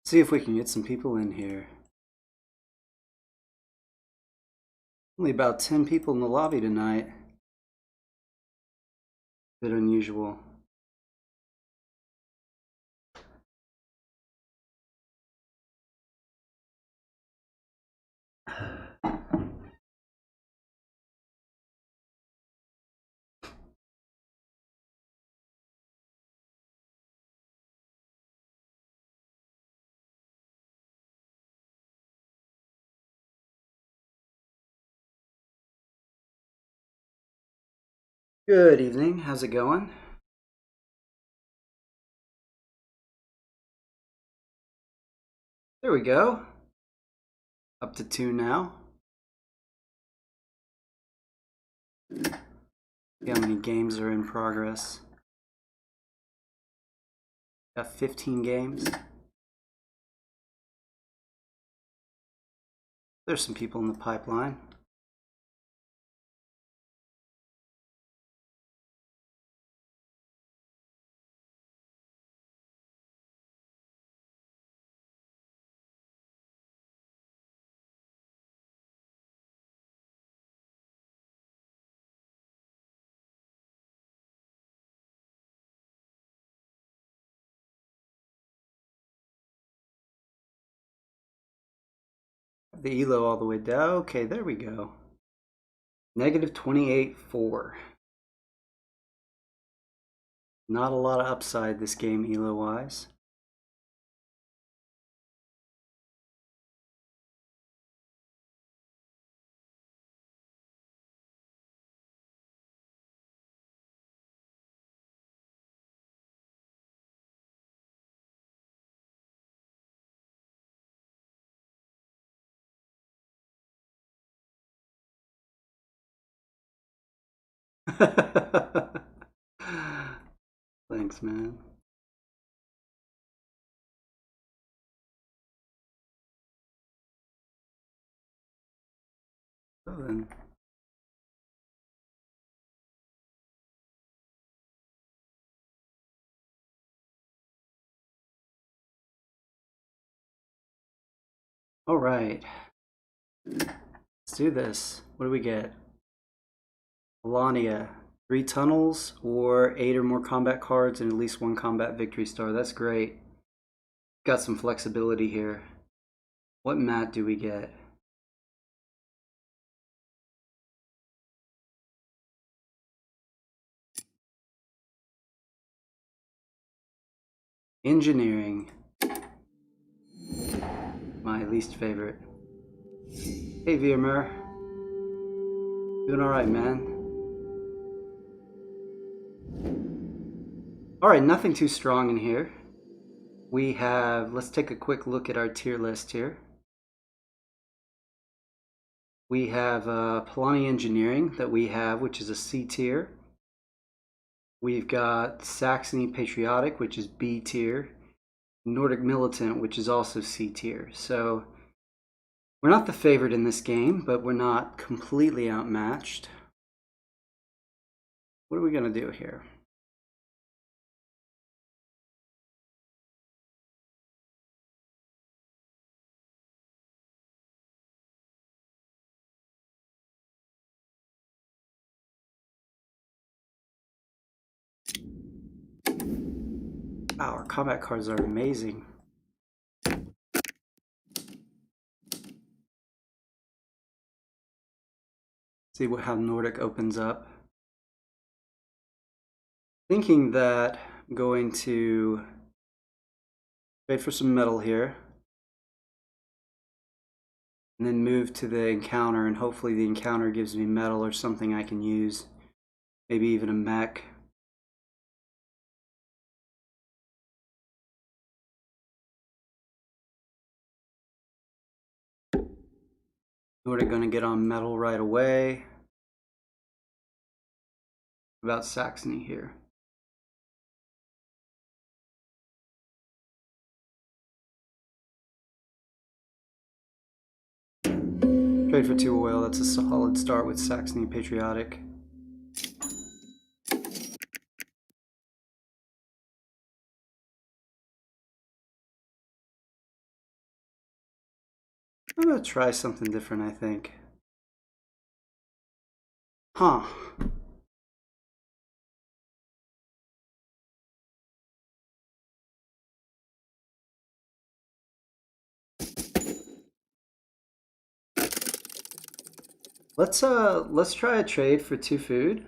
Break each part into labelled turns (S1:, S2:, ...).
S1: See if we can get some people in here. Only about 10 people in the lobby tonight. Bit unusual. Good evening, how's it going? There we go. Up to 2 now. See how many games are in progress. Got 15 games. There's some people in the pipeline. The elo all the way down. Okay, there we go. Negative 28.4. Not a lot of upside this game elo wise. Thanks, man. So then. All right. Let's do this. What do we get? Melania. 3 tunnels or 8 or more combat cards and at least 1 combat victory star. That's great. Got some flexibility here. What mat do we get? Engineering. My least favorite. Hey, Viermer. Doing alright, man. Alright, nothing too strong in here. We have, let's take a quick look at our tier list here. We have Polani Engineering that we have, which is a C tier. We've got Saxony Patriotic, which is B tier. Nordic Militant, which is also C tier. So we're not the favorite in this game, but we're not completely outmatched. What are we going to do here? Wow, our combat cards are amazing. See how Nordic opens up. Thinking that I'm going to trade for some metal here. And then move to the encounter, and hopefully the encounter gives me metal or something I can use. Maybe even a mech. Nordic gonna get on metal right away. About Saxony here. Trade for 2 oil, that's a solid start with Saxony Patriotic. I'm gonna try something different, I think. Huh. Let's try a trade for 2 food,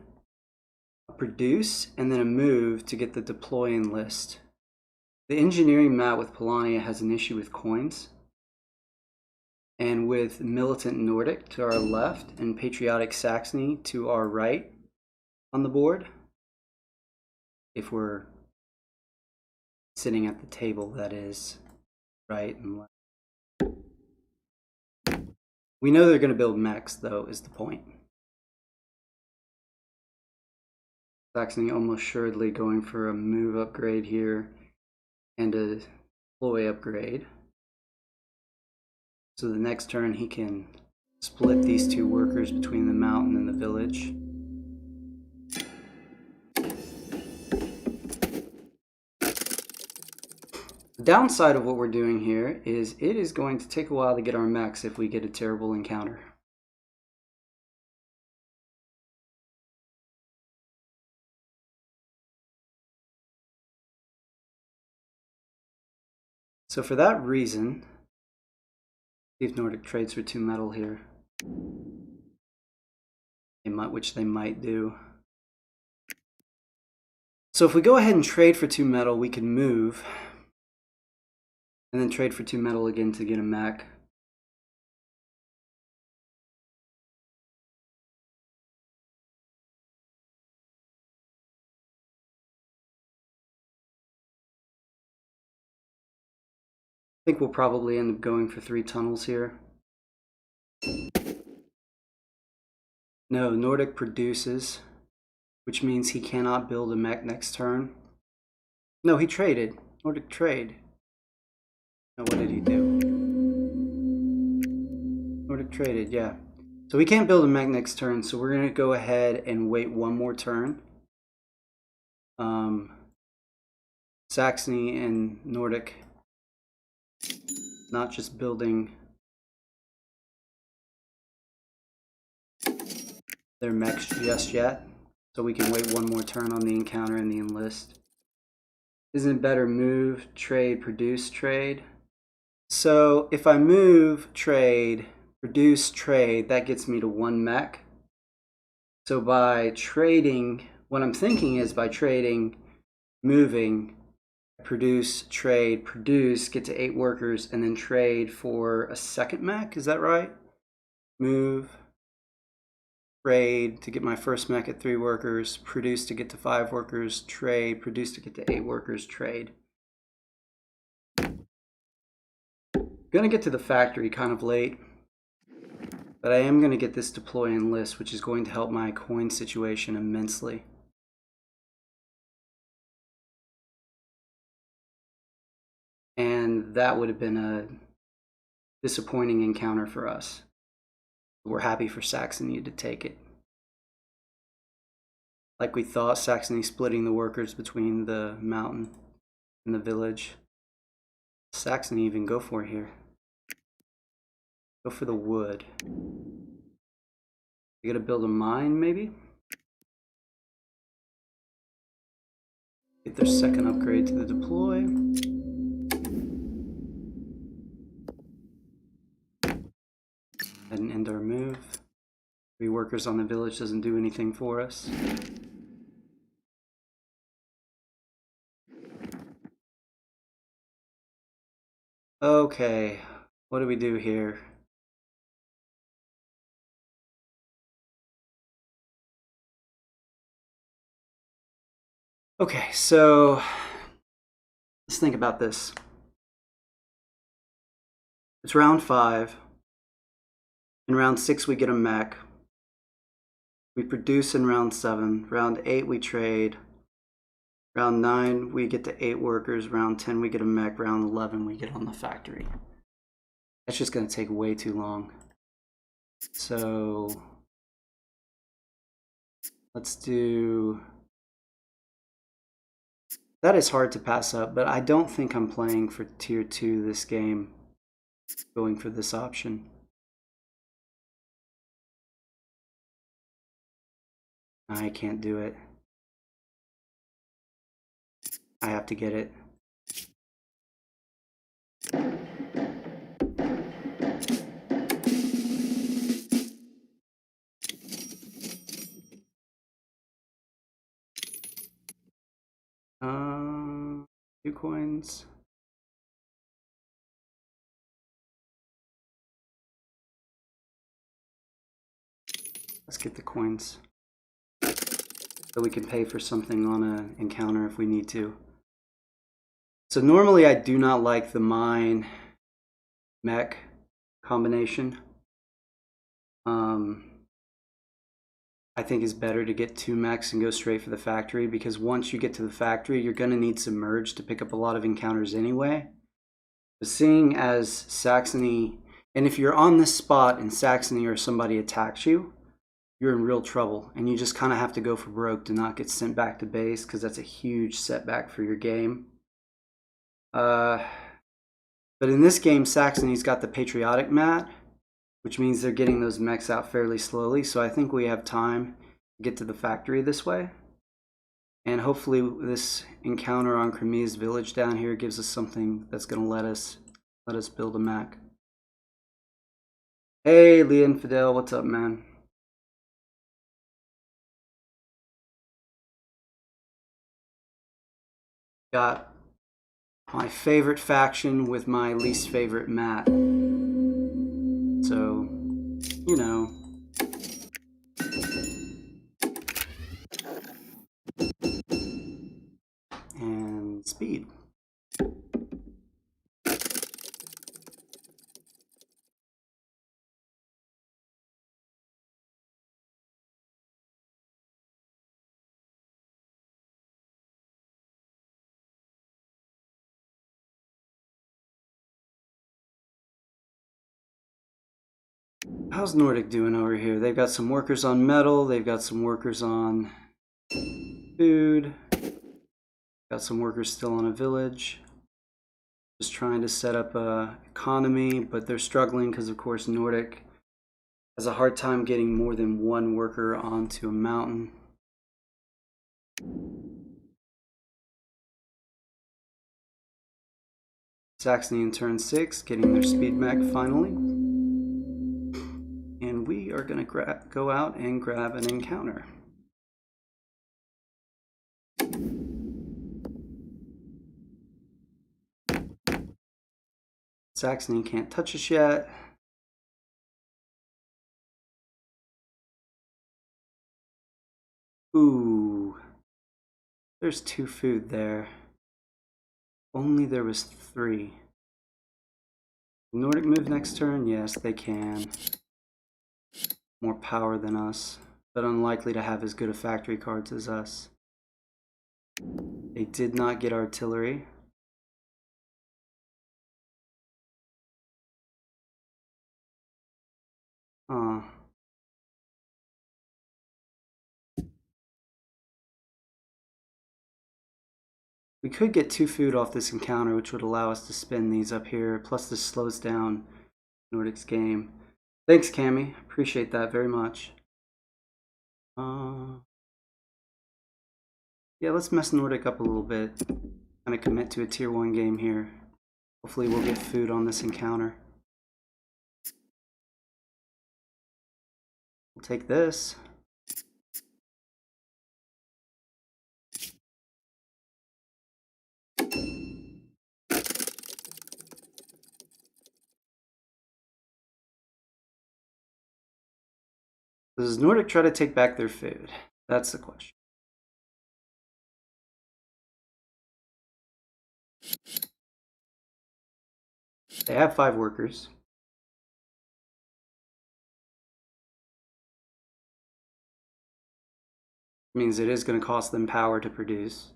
S1: a produce, and then a move to get the deploy enlist. The engineering mat with Polania has an issue with coins. And with militant Nordic to our left and patriotic Saxony to our right on the board, if we're sitting at the table, that is, right and left. We know they're going to build mechs, though, is the point. Saxony almost assuredly going for a move upgrade here and a deploy upgrade. So the next turn he can split these 2 workers between the mountain and the village. The downside of what we're doing here is it is going to take a while to get our mechs if we get a terrible encounter. So for that reason, see if Nordic trades for 2 metal here. Which they might do. So if we go ahead and trade for 2 metal, we can move. And then trade for 2 metal again to get a mech. I think we'll probably end up going for 3 tunnels here. No, Nordic produces, which means he cannot build a mech next turn. No, he traded. Nordic trade. Now what did he do? Nordic traded, yeah. So we can't build a mech next turn, so we're going to go ahead and wait 1 more turn. Saxony and Nordic not just building their mechs just yet, so we can wait 1 more turn on the encounter and the enlist. Isn't it better move, trade, produce, trade? So if I move, trade, produce, trade, that gets me to 1 mech. So by trading, what I'm thinking is by trading, moving, produce, trade, produce, get to 8 workers, and then trade for a 2nd mech, is that right? Move, trade to get my first mech at 3 workers, produce to get to 5 workers, trade, produce to get to 8 workers, trade. Gonna get to the factory kind of late, but I am gonna get this deploy enlist, which is going to help my coin situation immensely. And that would have been a disappointing encounter for us. We're happy for Saxony to take it. Like we thought, Saxony splitting the workers between the mountain and the village. Saxony even go for it here. Go for the wood. You gotta build a mine, maybe? Get their 2nd upgrade to the deploy. And end our move. 3 workers on the village doesn't do anything for us. Okay, what do we do here? Okay, so let's think about this. It's round 5. In round 6, we get a mech. We produce in round 7. Round 8, we trade. Round 9, we get to 8 workers. Round 10, we get a mech. Round 11, we get on the factory. That's just going to take way too long. So let's do... That is hard to pass up, but I don't think I'm playing for tier 2 this game. going for this option. I can't do it. I have to get it. Two coins. Let's get the coins so we can pay for something on an encounter if we need to. So normally I do not like the mine mech combination. I think it's better to get 2 mechs and go straight for the factory, because once you get to the factory, you're going to need submerge to pick up a lot of encounters anyway. But seeing as Saxony, and if you're on this spot and Saxony or somebody attacks you, you're in real trouble, and you just kind of have to go for broke to not get sent back to base, because that's a huge setback for your game. But in this game, Saxony's got the patriotic mat, which means they're getting those mechs out fairly slowly. So I think we have time to get to the factory this way. And hopefully this encounter on Cremia's village down here gives us something that's going to let us build a mech. Hey, Leah Infidel, what's up, man? Got my favorite faction with my least favorite mat. So, you know. And speed. How's Nordic doing over here? They've got some workers on metal. They've got some workers on food. Got some workers still on a village. Just trying to set up a economy, but they're struggling because, of course, Nordic has a hard time getting more than 1 worker onto a mountain. Saxony in turn 6, getting their speed mech finally. And we are going to go out and grab an encounter. Saxony can't touch us yet. Ooh, there's 2 food there. Only there was 3. Nordic move next turn? Yes, they can. More power than us, but unlikely to have as good a factory cards as us. They did not get artillery. We could get 2 food off this encounter, which would allow us to spin these up here. Plus this slows down Nordic's game. Thanks, Cammy. Appreciate that very much. Yeah, let's mess Nordic up a little bit. Kind of commit to a tier 1 game here. Hopefully we'll get food on this encounter. We'll take this. Does Nordic try to take back their food? That's the question. They have 5 workers. It means it is going to cost them power to produce.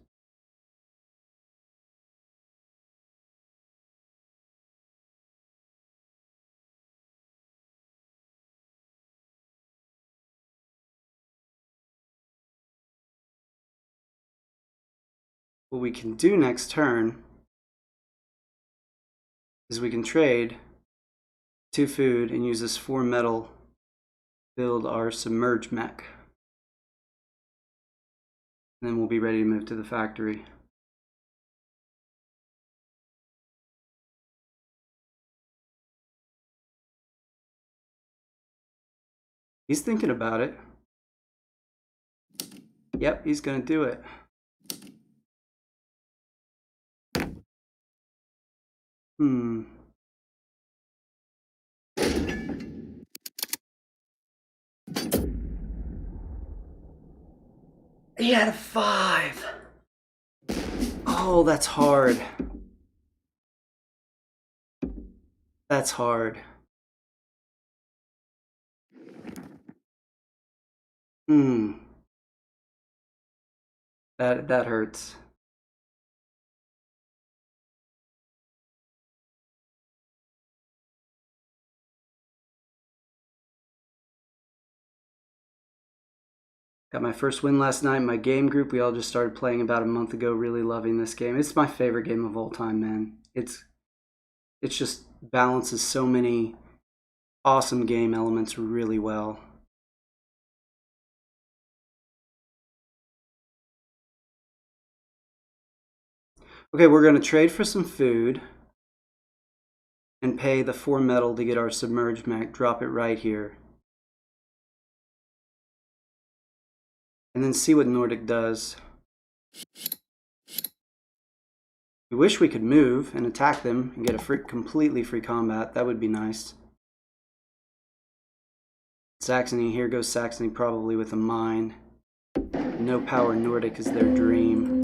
S1: What we can do next turn is we can trade 2 food, and use this 4 metal build our submerged mech. And then we'll be ready to move to the factory. He's thinking about it. Yep, he's gonna do it. He had a 5. Oh, that's hard. That's hard. That hurts. Got my first win last night in my game group. We all just started playing about a month ago. Really loving this game. It's my favorite game of all time, man. It's just balances so many awesome game elements really well. Okay, we're going to trade for some food and pay the 4 metal to get our submerged mech. Drop it right here. And then see what Nordic does. We wish we could move and attack them and get a completely free combat. That would be nice. Saxony, here goes Saxony probably with a mine. No power Nordic is their dream.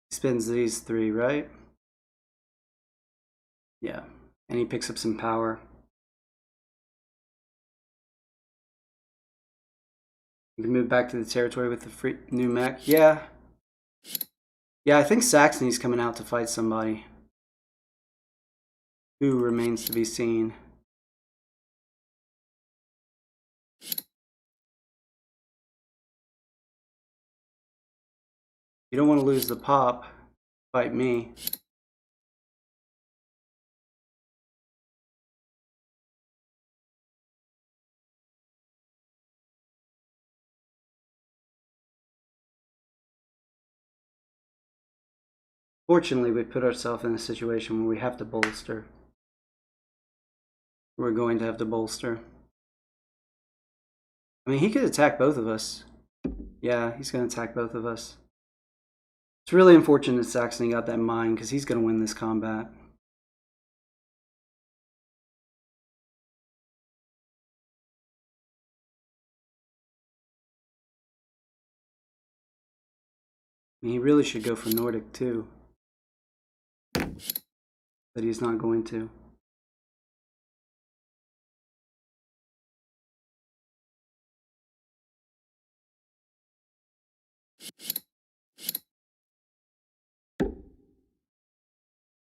S1: Spins these 3, right? Yeah. And he picks up some power. You can move back to the territory with the free new mech. Yeah. Yeah, I think Saxony's coming out to fight somebody. Who remains to be seen. You don't want to lose the pop. Fight me. Fortunately, we put ourselves in a situation where we have to bolster. We're going to have to bolster. I mean, he could attack both of us. Yeah, he's going to attack both of us. It's really unfortunate Saxony got that mine because he's going to win this combat. I mean, he really should go for Nordic too. But he's not going to.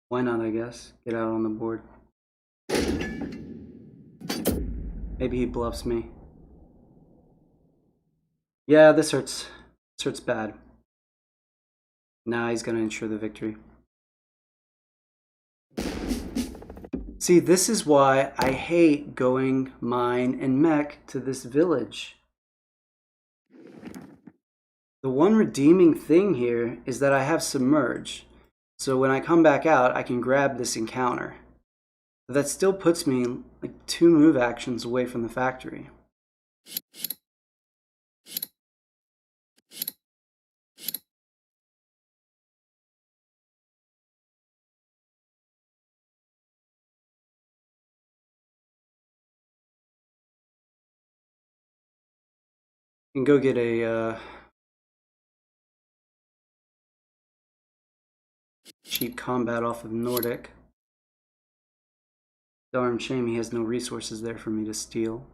S1: Why not, I guess? Get out on the board. Maybe he bluffs me. Yeah, this hurts. This hurts bad. Nah, he's going to ensure the victory. See, this is why I hate going mine and mech to this village. The one redeeming thing here is that I have submerge. So when I come back out, I can grab this encounter. But that still puts me like 2 move actions away from the factory. You can go get a cheap combat off of Nordic. Darn shame he has no resources there for me to steal.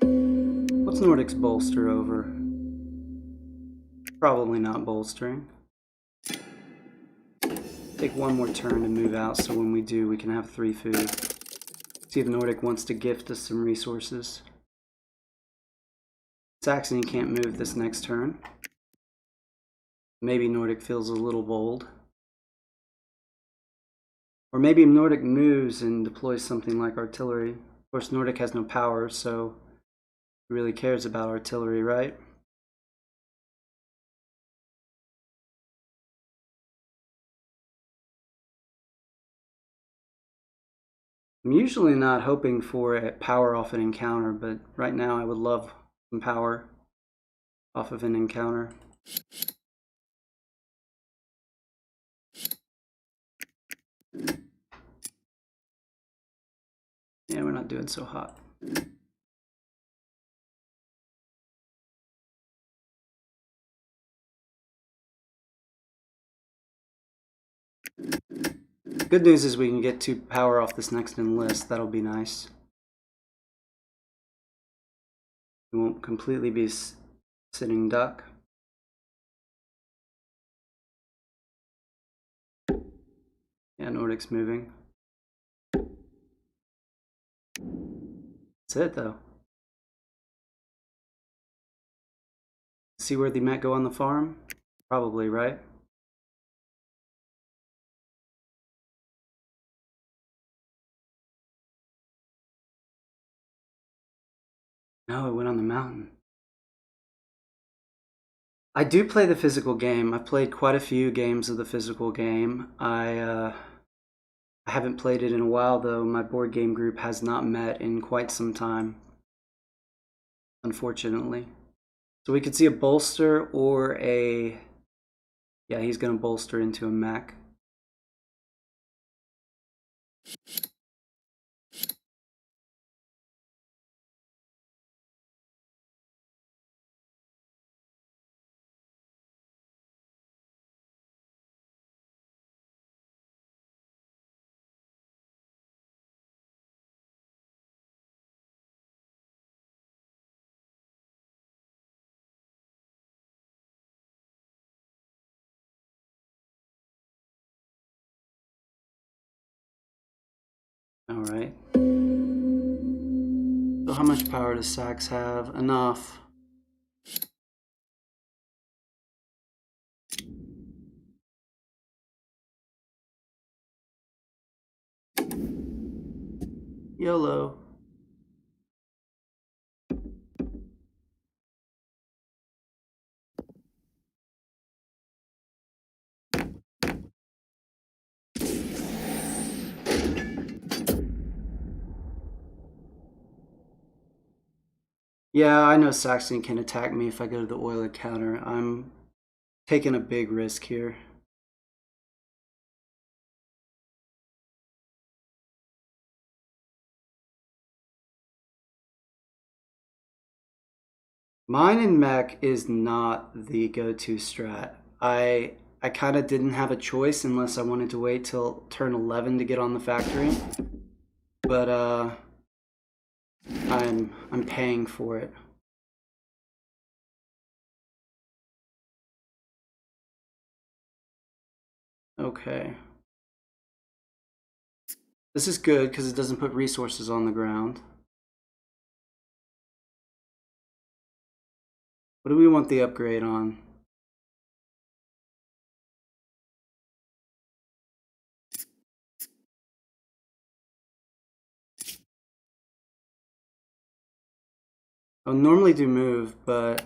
S1: What's Nordic's bolster over? Probably not bolstering. Take one more turn to move out so when we do we can have 3 food. See if Nordic wants to gift us some resources. Saxony can't move this next turn. Maybe Nordic feels a little bold. Or maybe Nordic moves and deploys something like artillery. Of course, Nordic has no power, so he really cares about artillery, right? I'm usually not hoping for a power off an encounter, but right now I would love some power off of an encounter. Yeah, we're not doing so hot. Good news is we can get 2 power off this next enlist. That'll be nice. We won't completely be sitting duck. Yeah, Nordic's moving. That's it, though. See where they might go on the farm? Probably, right? No, it went on the mountain. I do play the physical game. I've played quite a few games of the physical game. I haven't played it in a while, though. My board game group has not met in quite some time, unfortunately. So we could see a bolster or a... Yeah, he's going to bolster into a mech. All right. So how much power does Sax have? Enough. YOLO. Yeah, I know Saxon can attack me if I go to the oil counter. I'm taking a big risk here. Mine in mech is not the go-to strat. I kind of didn't have a choice unless I wanted to wait till turn 11 to get on the factory. But I'm paying for it. Okay. This is good because it doesn't put resources on the ground. What do we want the upgrade on? I would normally do move, but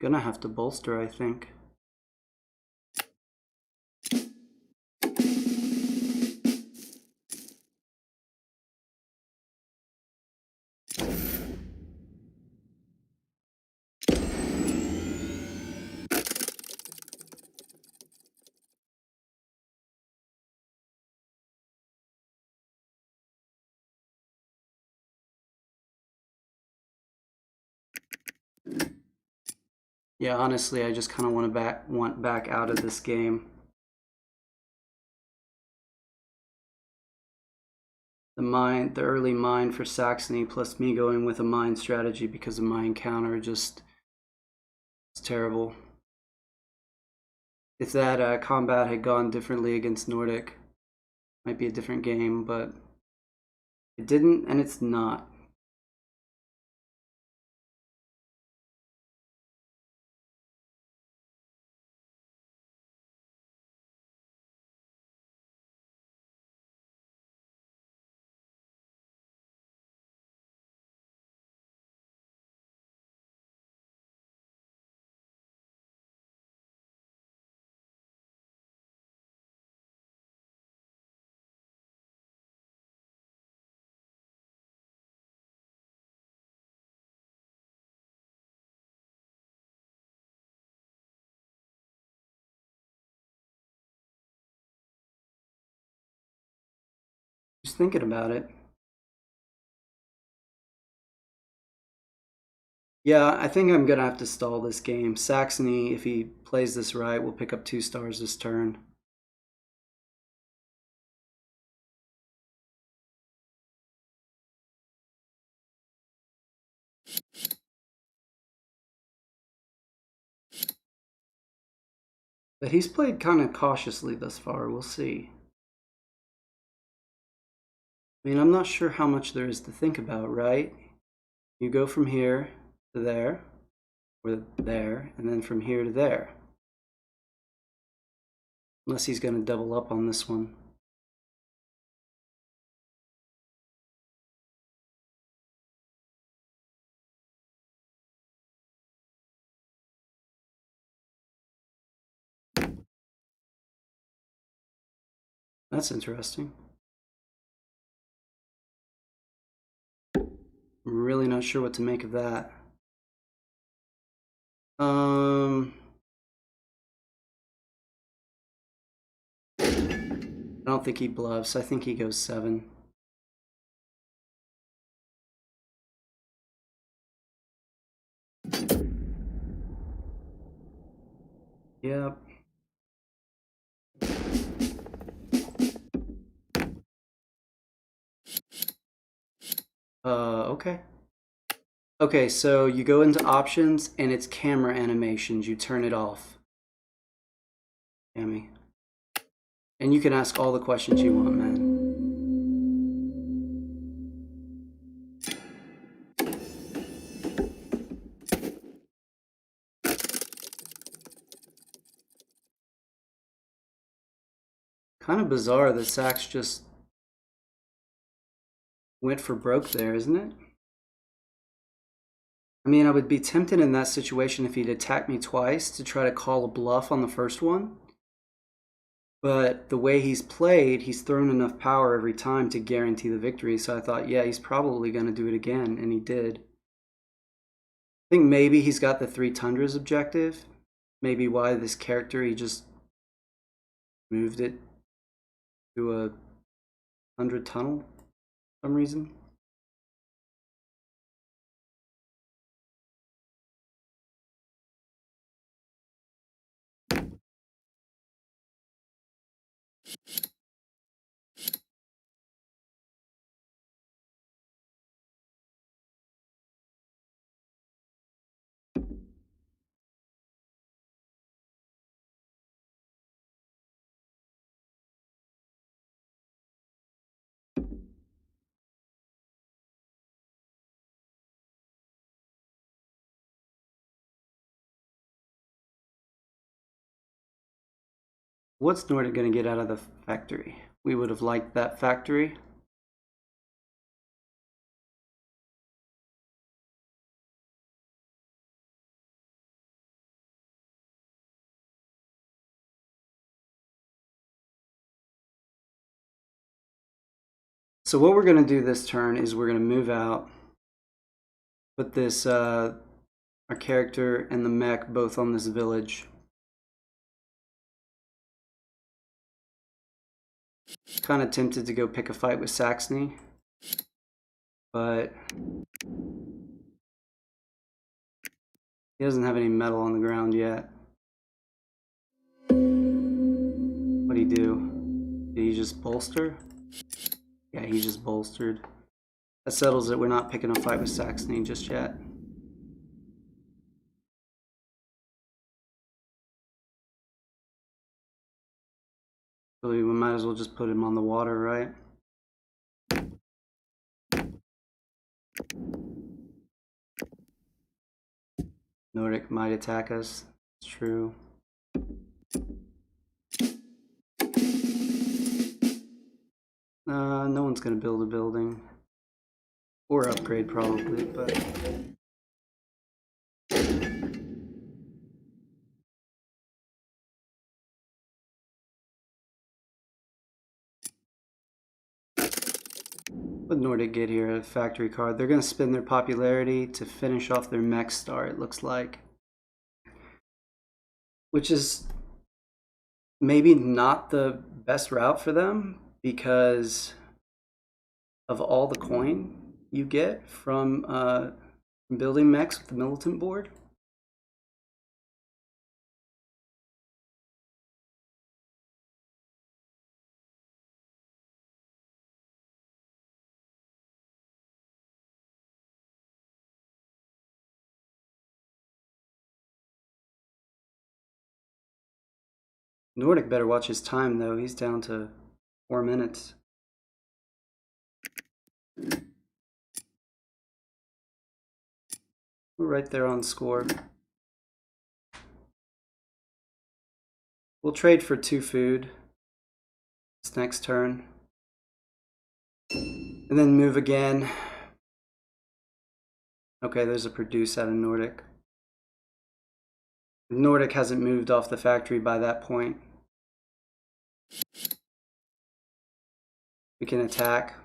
S1: gonna have to bolster, I think. Yeah, honestly, I just kind of want back out of this game. The early mine for Saxony, plus me going with a mine strategy because of my encounter, just it's terrible. If that combat had gone differently against Nordic, might be a different game, but it didn't, and it's not. Just thinking about it. Yeah, I think I'm gonna have to stall this game. Saxony, if he plays this right, will pick up 2 stars this turn. But he's played kind of cautiously thus far. We'll see. I mean, I'm not sure how much there is to think about, right? You go from here to there, or there, and then from here to there. Unless he's going to double up on this one. That's interesting. I'm really not sure what to make of that. I don't think he bluffs. I think he goes 7. Yep. Okay. Okay, so you go into options and it's camera animations. You turn it off. Tammy. And you can ask all the questions you want, man. Kind of bizarre that Sax just went for broke there, isn't it? I mean, I would be tempted in that situation if he'd attacked me twice to try to call a bluff on the first one. But the way he's played, he's thrown enough power every time to guarantee the victory. So I thought, yeah, he's probably going to do it again, and he did. I think maybe he's got the 3 Tundras objective. Maybe why this character, he just moved it to a 100 tunnel for some reason. What's Nordic going to get out of the factory? We would have liked that factory. So what we're going to do this turn is we're going to move out, put this, our character and the mech both on this village. Kind of tempted to go pick a fight with Saxony, but He doesn't have any metal on the ground yet. What'd he do? Did he just bolster? Yeah, he just bolstered. That settles it. We're not picking a fight with Saxony just yet. Really, we might as well just put him on the water, right? Nordic might attack us. It's true. No one's gonna build a building. Or upgrade probably, but... What did Nordic get here? A factory card. They're gonna spend their popularity to finish off their mech star, it looks like. Which is maybe not the best route for them because of all the coin you get from building mechs with the militant board. Nordic better watch his time though. He's down to 4 minutes. We're right there on score. We'll trade for 2 food this next turn. And then move again. Okay, there's a produce out of Nordic. Nordic hasn't moved off the factory by that point. We can attack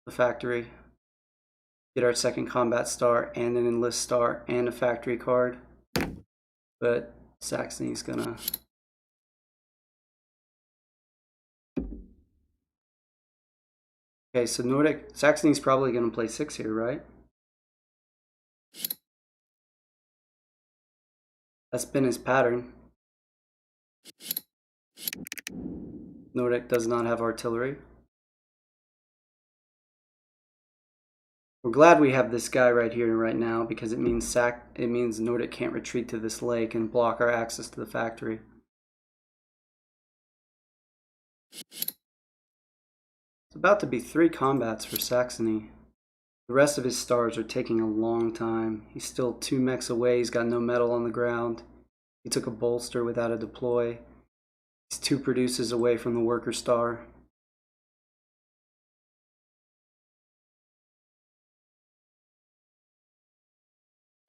S1: the factory, get our second combat star and an enlist star and a factory card. But Saxony's gonna... Okay, so Saxony's probably gonna play 6 here, right? That's been his pattern. Nordic does not have artillery. We're glad we have this guy right here right now because it means Nordic can't retreat to this lake and block our access to the factory. It's about to be 3 combats for Saxony. The rest of his stars are taking a long time. He's still 2 mechs away. He's got no metal on the ground. He took a bolster without a deploy. He's 2 produces away from the worker star.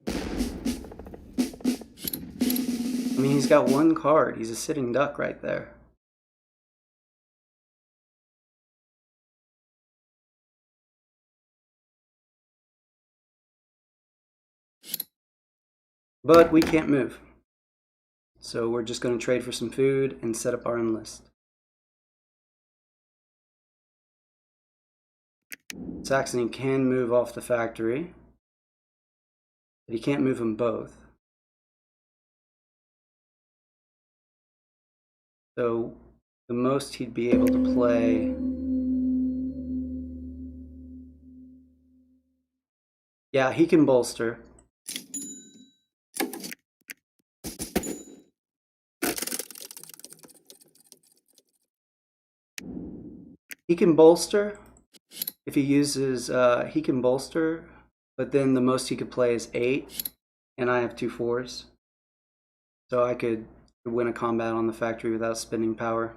S1: I mean, he's got 1 card. He's a sitting duck right there. But we can't move. So we're just going to trade for some food and set up our enlist. Saxony can move off the factory, but he can't move them both. So the most he'd be able to play... Yeah, he can bolster. He can bolster. If he uses, he can bolster, but then the most he could play is 8, and I have 2 4s. So I could win a combat on the factory without spending power.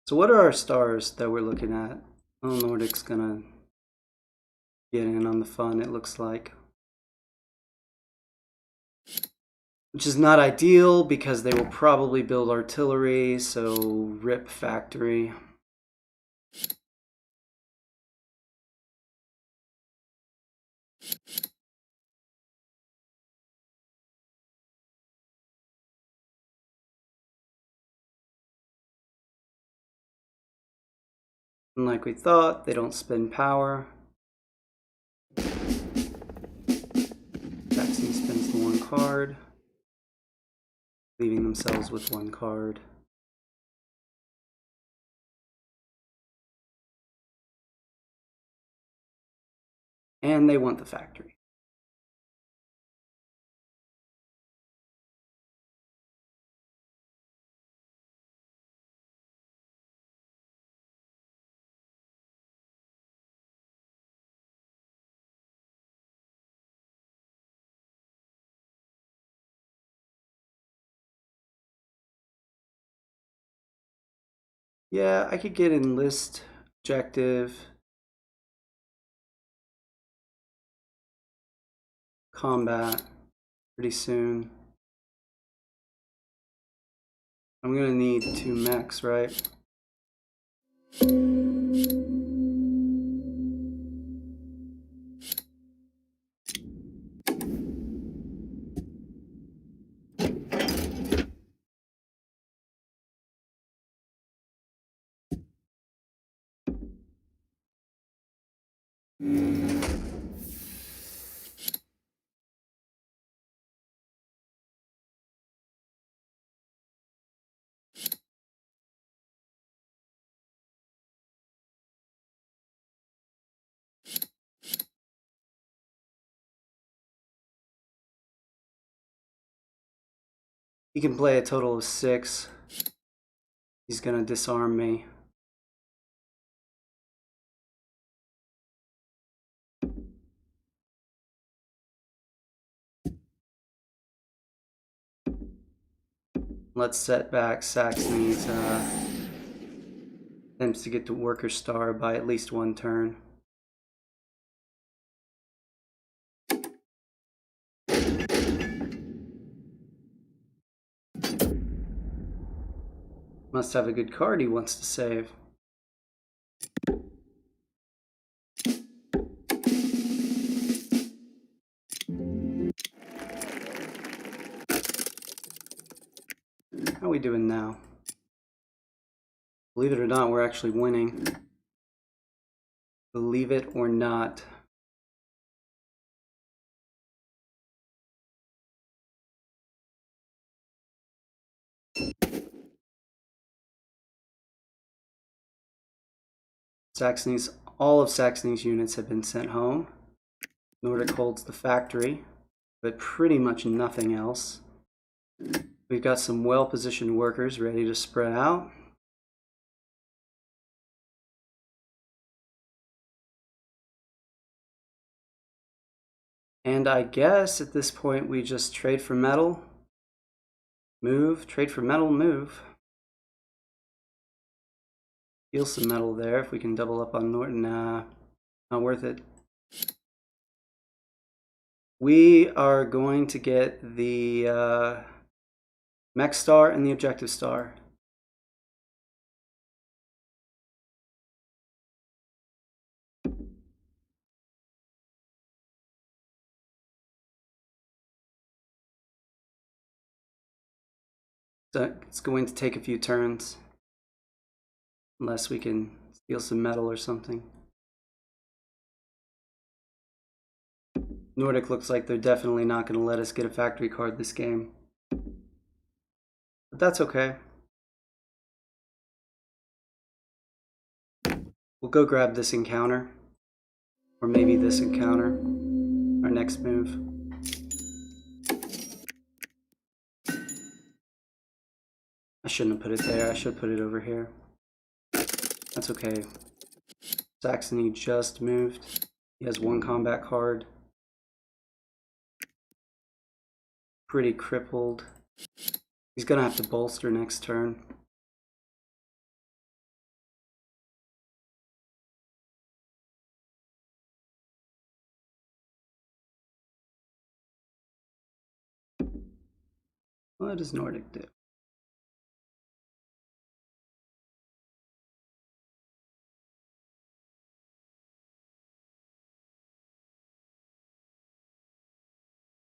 S1: So what are our stars that we're looking at? Oh, Nordic's gonna get in on the fun, it looks like. Which is not ideal because they will probably build artillery, so rip factory. And like we thought, they don't spend power. Saxony spends the one card, leaving themselves with one card. And they want the factory. Yeah, I could get enlist objective, combat pretty soon. I'm gonna need 2 mechs, right? He can play a total of 6. He's gonna disarm me. Let's set back Saxony's attempts to get to Worker Star by at least 1 turn. Must have a good card he wants to save. How are we doing now? Believe it or not, we're actually winning. Believe it or not. All of Saxony's units have been sent home. Nordic holds the factory, but pretty much nothing else. We've got some well-positioned workers ready to spread out. And I guess at this point we just trade for metal, move, trade for metal, move. Steal some metal there if we can double up on Norton. Nah, not worth it. We are going to get the mech star and the objective star. So it's going to take a few turns, unless we can steal some metal or something. Nordic looks like they're definitely not going to let us get a factory card this game. But that's okay. We'll go grab this encounter. Or maybe this encounter. Our next move. I shouldn't have put it there. I should put it over here. That's okay. Saxony just moved. He has 1 combat card. Pretty crippled. He's gonna have to bolster next turn. What does Nordic do?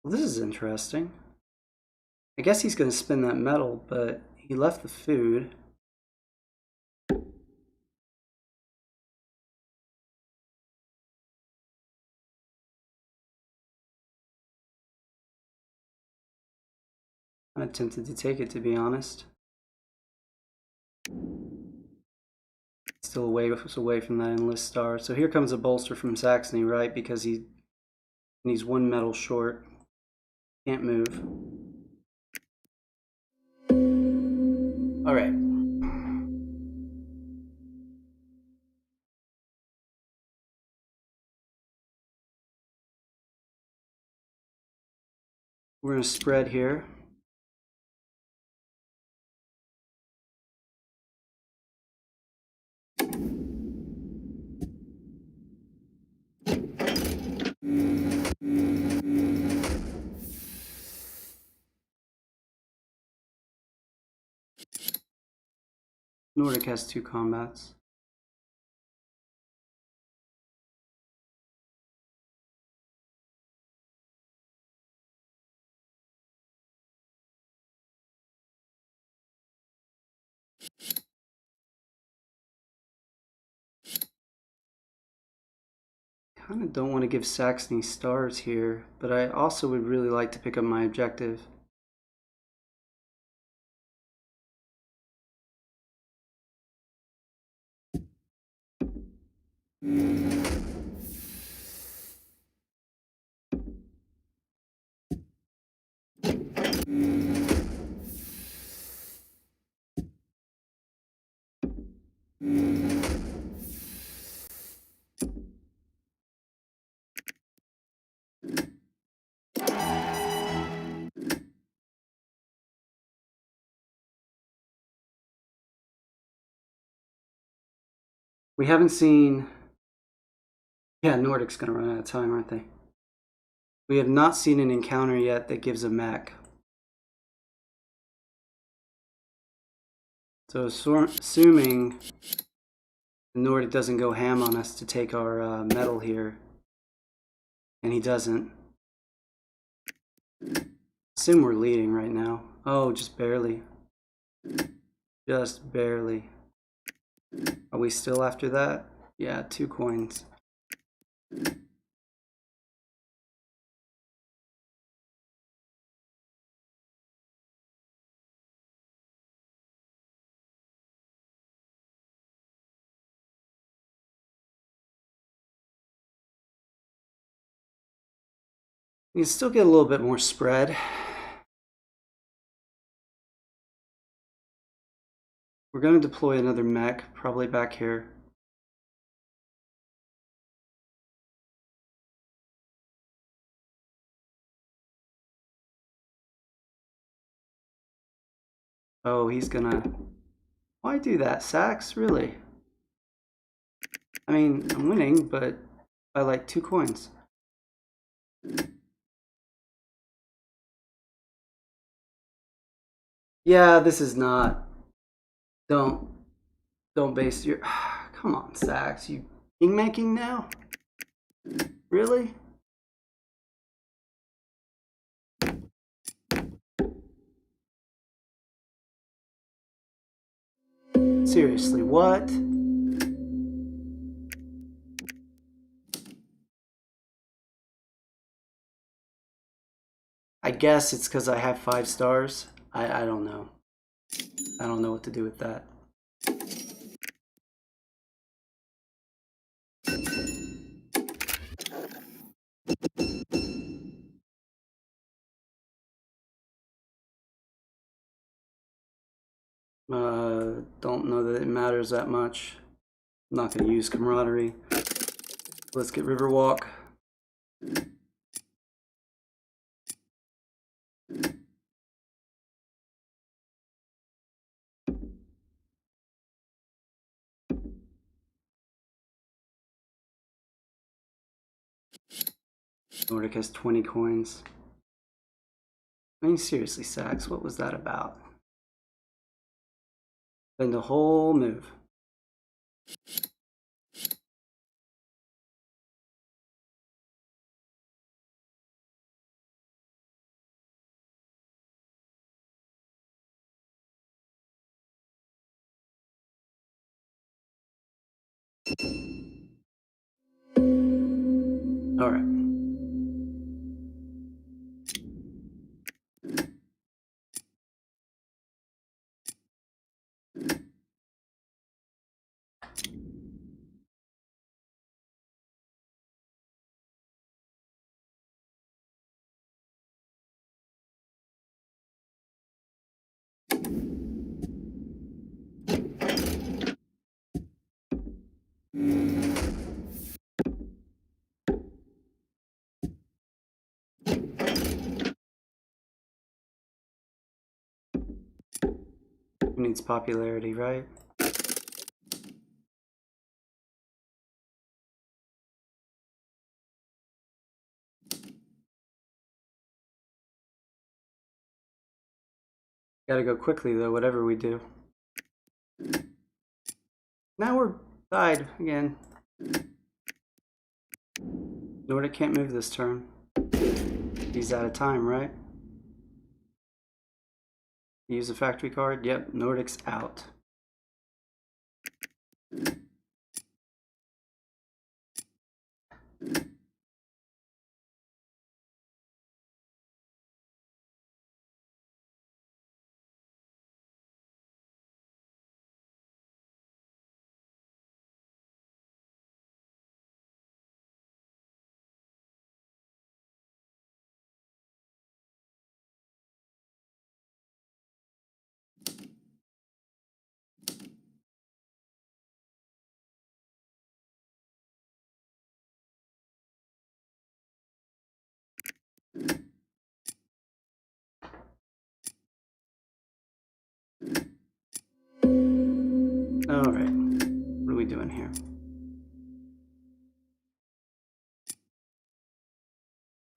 S1: Well, this is interesting. I guess he's going to spin that metal, but he left the food. I'm tempted to take it, to be honest. Still away from that enlist star. So here comes a bolster from Saxony, right? Because he's one metal short. Can't move. All right. We're going to spread here. Nordic has 2 combats. Kind of don't want to give Saxony stars here, but I also would really like to pick up my objective. We haven't seen... Yeah, Nordic's going to run out of time, aren't they? We have not seen an encounter yet that gives a mech. So assuming the Nordic doesn't go ham on us to take our metal here, and he doesn't. Assume we're leading right now. Oh, just barely. Just barely. Are we still after that? Yeah, 2 coins. We can still get a little bit more spread. We're going to deploy another mech, probably back here. Oh, he's gonna... Why do that, Sax? Really? I mean, I'm winning, but by like 2 coins. Yeah, this is not... Don't base your... Come on, Sax. You king making now? Really? Seriously, what? I guess it's because I have 5 stars. I don't know. I don't know what to do with that. Don't know that it matters that much. I'm not going to use camaraderie. Let's get Riverwalk. Nordic has 20 coins. I mean, seriously, Sax, what was that about? Spend the whole move. All right. needs popularity, right? Gotta go quickly though, whatever we do. Now we're tied again. Nordic can't move this turn. He's out of time, right? Use a factory card. Yep, Nordic's out. All right, what are we doing here?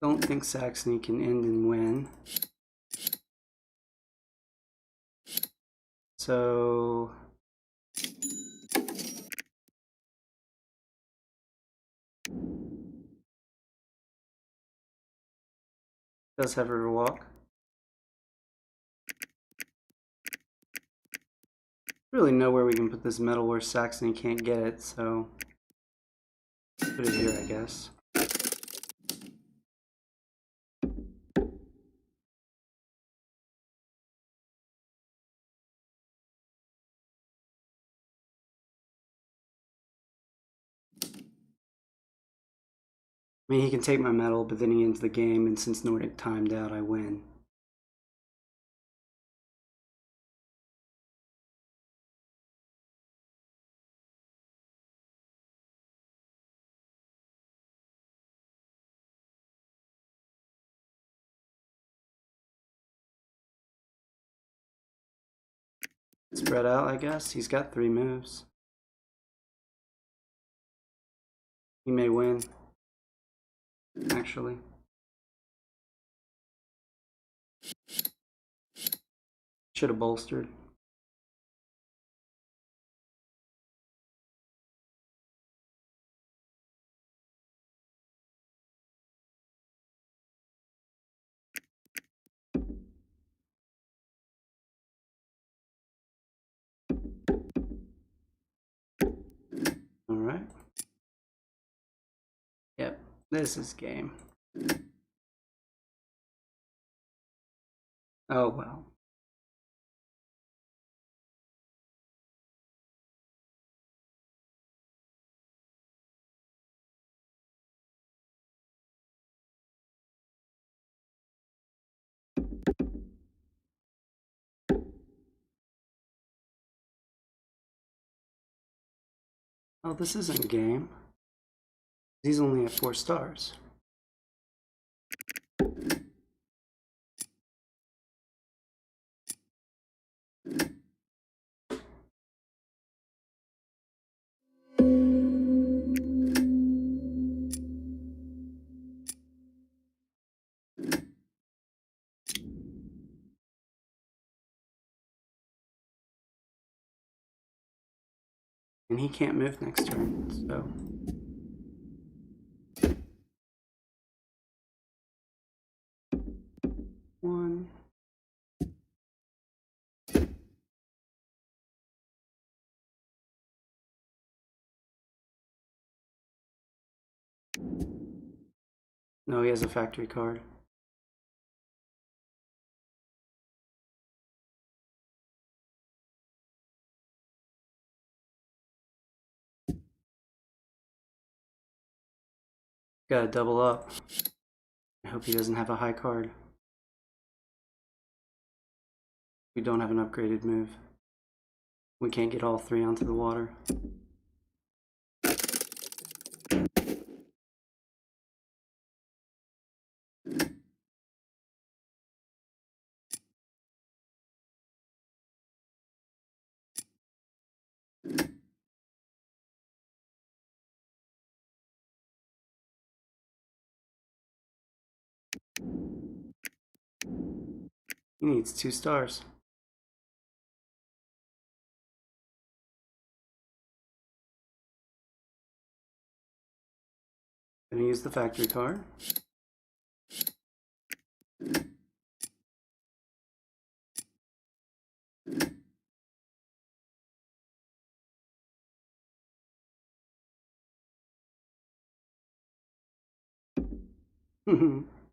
S1: Don't think Saxony can end and win. So does have River Walk. Really nowhere we can put this metal where Saxony can't get it, so put it here, I guess. I mean, he can take my metal, but then he ends the game, and since Nordic timed out, I win. Spread out, I guess. He's got 3 moves. He may win, actually. Should have bolstered. All right. Yep, this is game. Oh well. Oh, this isn't a game. He's only at 4 stars. And he can't move next turn, so. One. No, he has a factory card. Gotta double up. I hope he doesn't have a high card. We don't have an upgraded move. We can't get all 3 onto the water. He needs 2 stars. Gonna use the factory card.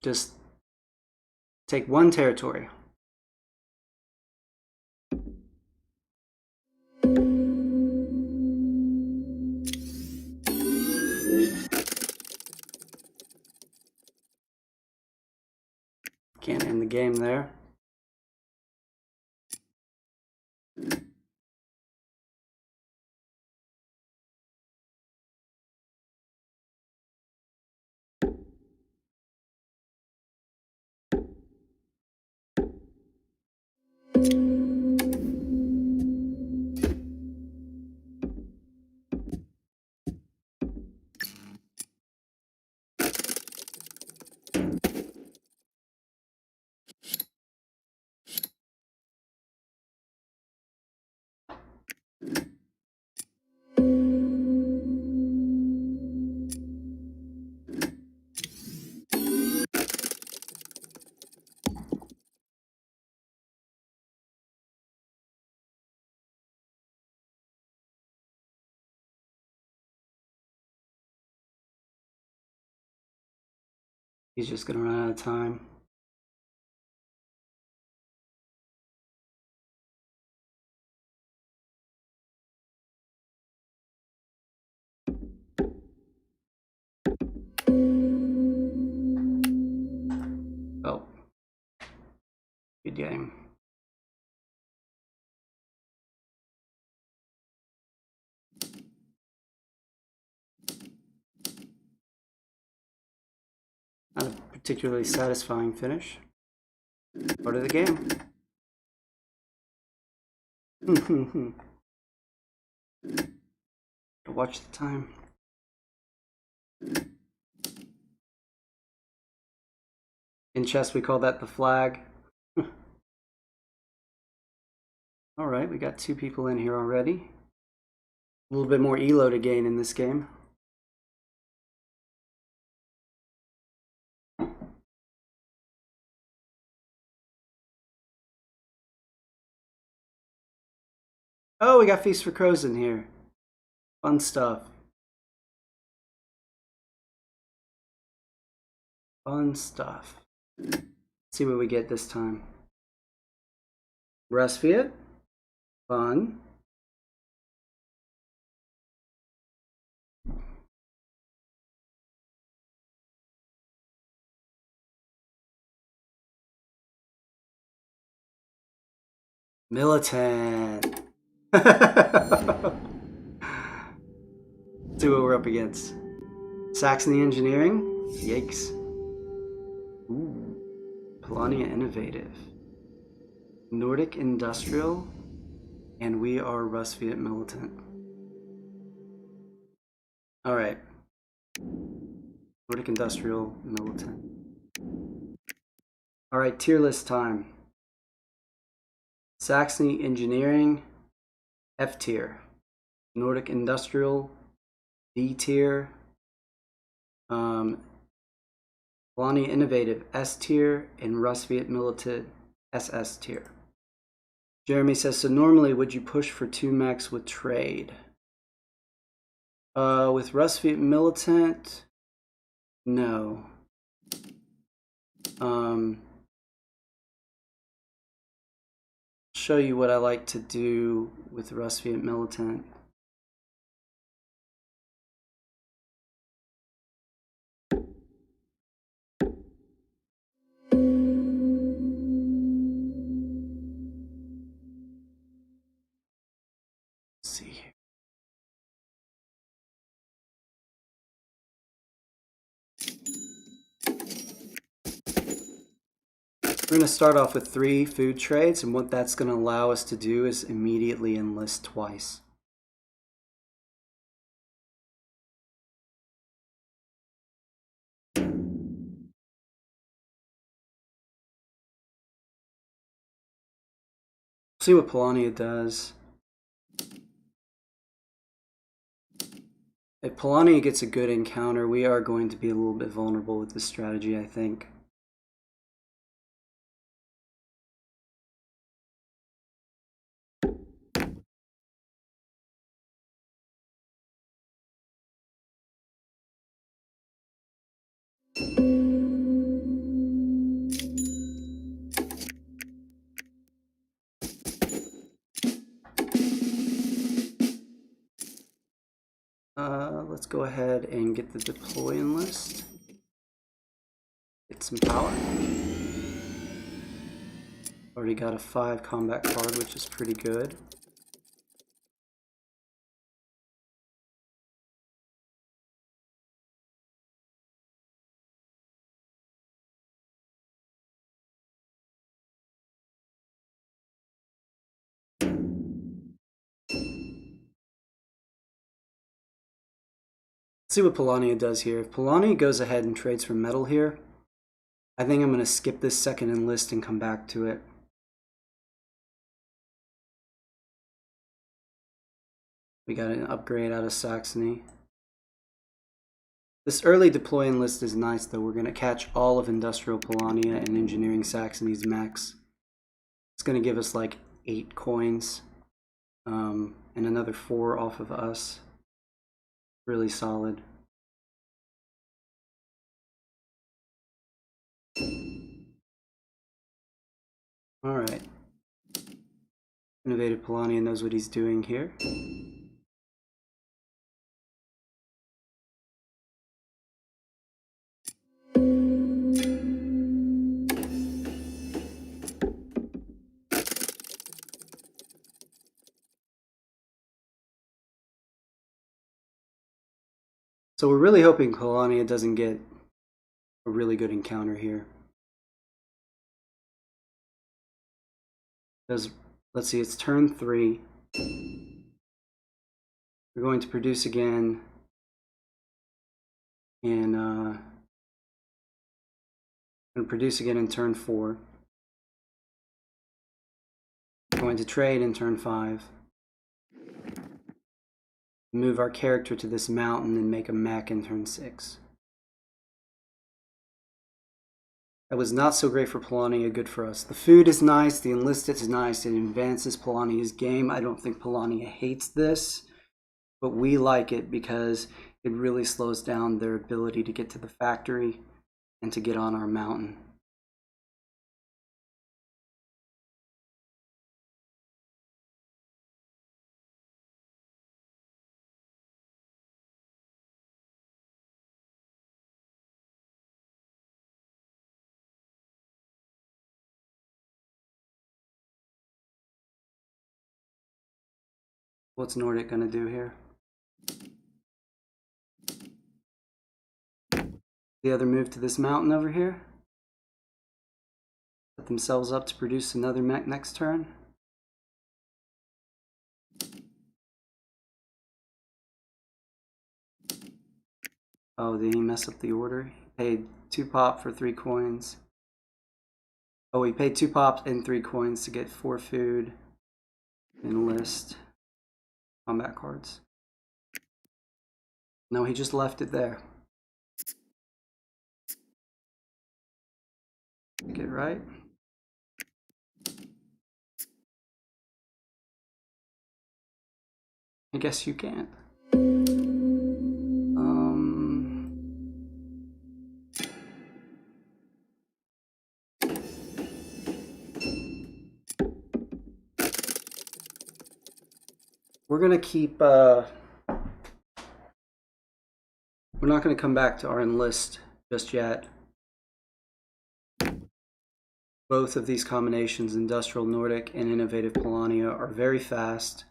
S1: Just take 1 territory. Can't end the game there. He's just gonna run out of time. Oh. Good game. Not a particularly satisfying finish. Part of the game. Watch the time. In chess, we call that the flag. All right, we got 2 people in here already. A little bit more elo to gain in this game. Oh, we got Feast for Crows in here. Fun stuff. Fun stuff. Let's see what we get this time. Rusviet. Fun. Militant. See what we're up against. Saxony Engineering. Yikes. Ooh. Polonia Innovative. Nordic Industrial. And we are Rusviet Militant. Alright. Nordic Industrial Militant. Alright, tier list time. Saxony Engineering, F tier. Nordic Industrial, D tier. Polonia Innovative, S tier. And Rusviet Militant, SS tier. Jeremy says, so normally would you push for 2 max with trade? With Rusviet Militant, no. Show you what I like to do with Rusviet Militant. Let's see here. We're going to start off with 3 food trades, and what that's going to allow us to do is immediately enlist twice. See what Polania does. If Polania gets a good encounter, we are going to be a little bit vulnerable with this strategy, I think. Let's go ahead and get the deploy enlist. Get some power. Already got a 5 combat card, which is pretty good. See what Polania does here. If Polania goes ahead and trades for metal here, I think I'm going to skip this second enlist and come back to it. We got an upgrade out of Saxony. This early deploy enlist is nice though. We're going to catch all of Industrial Polania and Engineering Saxony's mechs. It's going to give us like 8 coins and another 4 off of us. Really solid. Alright. Innovative Polania knows what he's doing here. So we're really hoping Polania doesn't get a really good encounter here. Because, let's see, it's turn 3. We're going to produce again. And going to produce again in turn 4. Going to trade in turn 5. Move our character to this mountain and make a mech in turn 6. That was not so great for Polania, good for us. The food is nice, the enlisted is nice, it advances Polania's game. I don't think Polania hates this, but we like it because it really slows down their ability to get to the factory and to get on our mountain. What's Nordic going to do here? The other move to this mountain over here. Set themselves up to produce another mech next turn. Oh, did he mess up the order? He paid 2 pop for 3 coins. Oh, he paid 2 pops and 3 coins to get 4 food, enlist, combat cards. No, he just left it there. Get right. I guess you can't. We're gonna keep. We're not gonna come back to our enlist just yet. Both of these combinations, Industrial Nordic and Innovative Polania, are very fast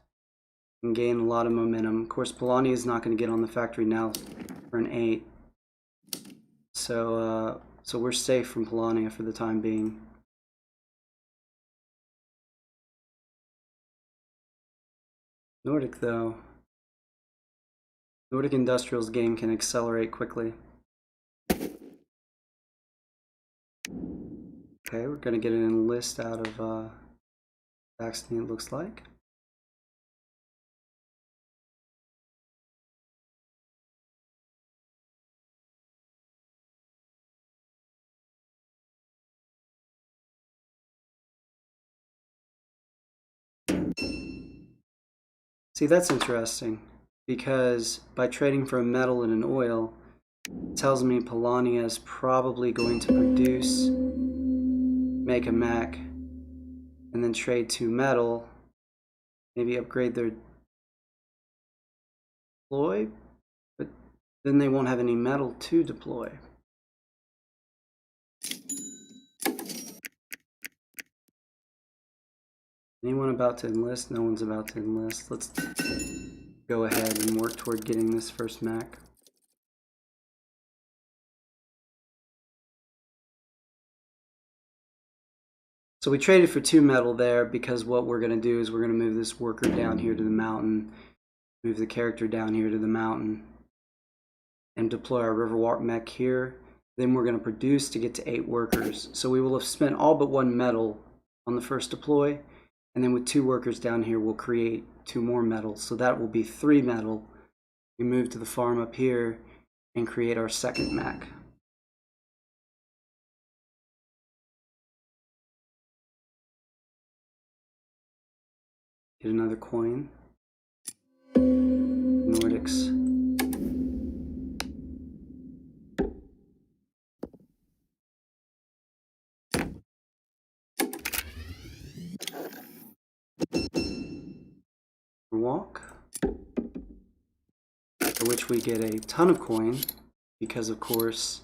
S1: and gain a lot of momentum. Of course, Polania is not going to get on the factory now for an 8. So we're safe from Polania for the time being. Nordic, though. Nordic Industrial's game can accelerate quickly. Okay, we're going to get an enlist out of Saxony, it looks like. See, that's interesting because by trading for a metal and an oil, it tells me Polania is probably going to produce, make a mech, and then trade 2 metal, maybe upgrade their deploy, but then they won't have any metal to deploy. Anyone about to enlist? No one's about to enlist. Let's go ahead and work toward getting this first mech. So we traded for 2 metal there because what we're going to do is we're going to move this worker down here to the mountain, move the character down here to the mountain, and deploy our Riverwalk mech here. Then we're going to produce to get to 8 workers. So we will have spent all but 1 metal on the first deploy, and then with 2 workers down here we'll create 2 more metals. So that will be 3 metal. We move to the farm up here and create our second mech. Get another coin. Nordics. Walk. For which we get a ton of coin because of course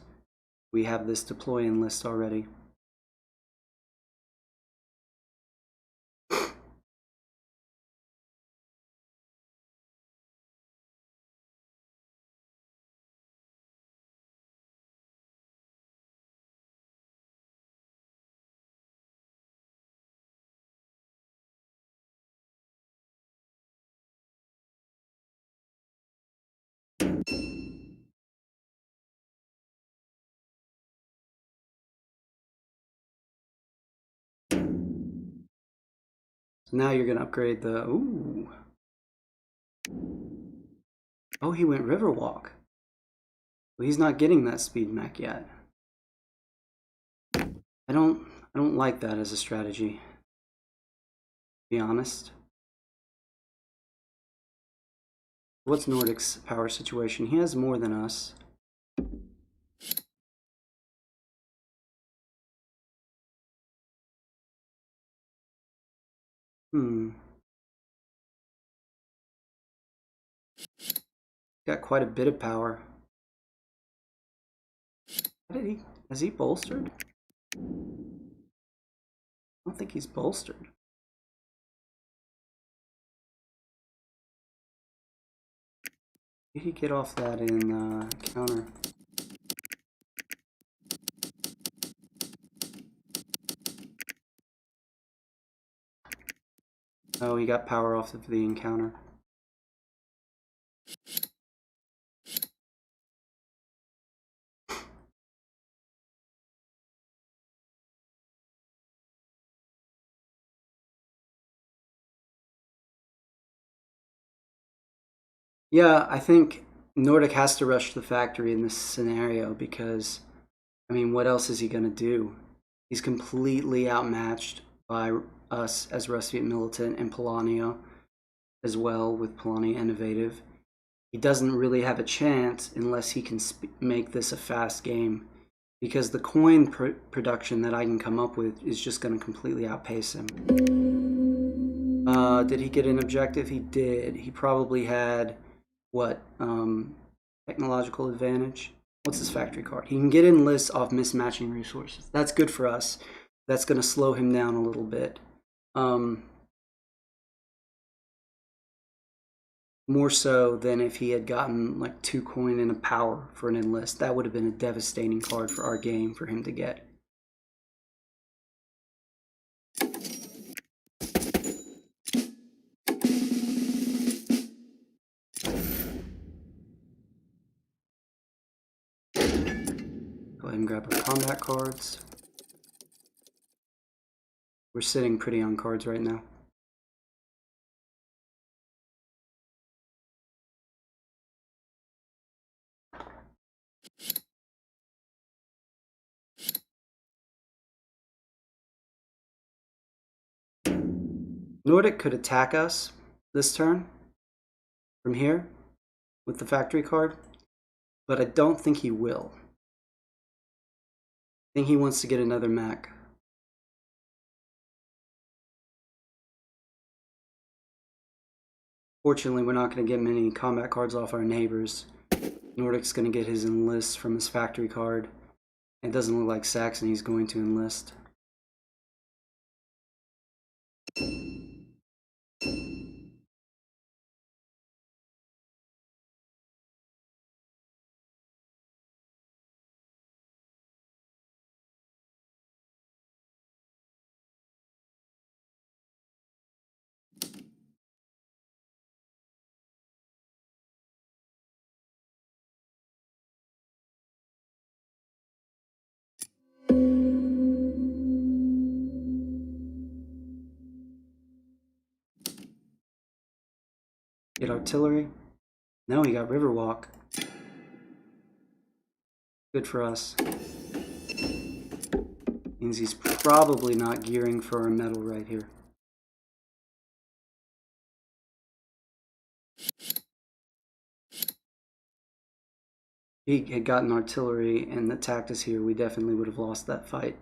S1: we have this deploy in list already. So now you're gonna upgrade the, ooh. Oh, he went Riverwalk. Well, he's not getting that speed mech yet. I don't like that as a strategy, to be honest. What's Nordic's power situation? He has more than us. Got quite a bit of power. Has he bolstered? I don't think he's bolstered. Did he get off that in counter? Oh, he got power off of the encounter. Yeah, I think Nordic has to rush the factory in this scenario because, I mean, what else is he going to do? He's completely outmatched by us as Rusviet Militant and Polania as well, with Polania Innovative. He doesn't really have a chance unless he can make this a fast game, because the coin production that I can come up with is just going to completely outpace him. Did he get an objective? He did. He probably had, what, technological advantage? What's his factory card? He can get in lists off mismatching resources. That's good for us. That's going to slow him down a little bit. More so than if he had gotten like 2 coin and a power for an enlist. That would have been a devastating card for our game for him to get. Go ahead and grab our combat cards. We're sitting pretty on cards right now. Nordic could attack us this turn from here with the factory card, but I don't think he will. I think he wants to get another mech. Fortunately, we're not going to get many combat cards off our neighbors. Nordic's going to get his enlist from his factory card. It doesn't look like Saxony's going to enlist. Get artillery. No, he got Riverwalk. Good for us. Means he's probably not gearing for our metal right here. If he had gotten artillery and attacked us here, we definitely would have lost that fight.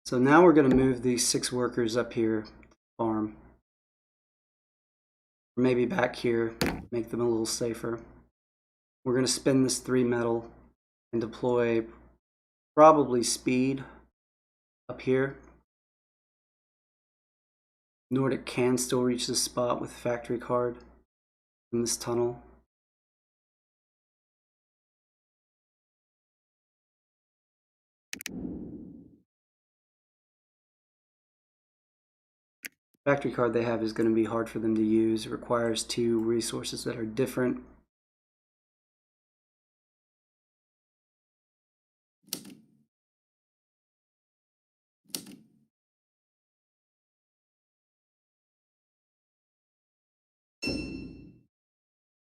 S1: So now we're going to move these 6 workers up here to the farm. Or maybe back here, make them a little safer. We're going to spin this 3 metal and deploy probably speed up here. Nordic can still reach this spot with factory card in this tunnel. Factory card they have is going to be hard for them to use. It requires 2 resources that are different.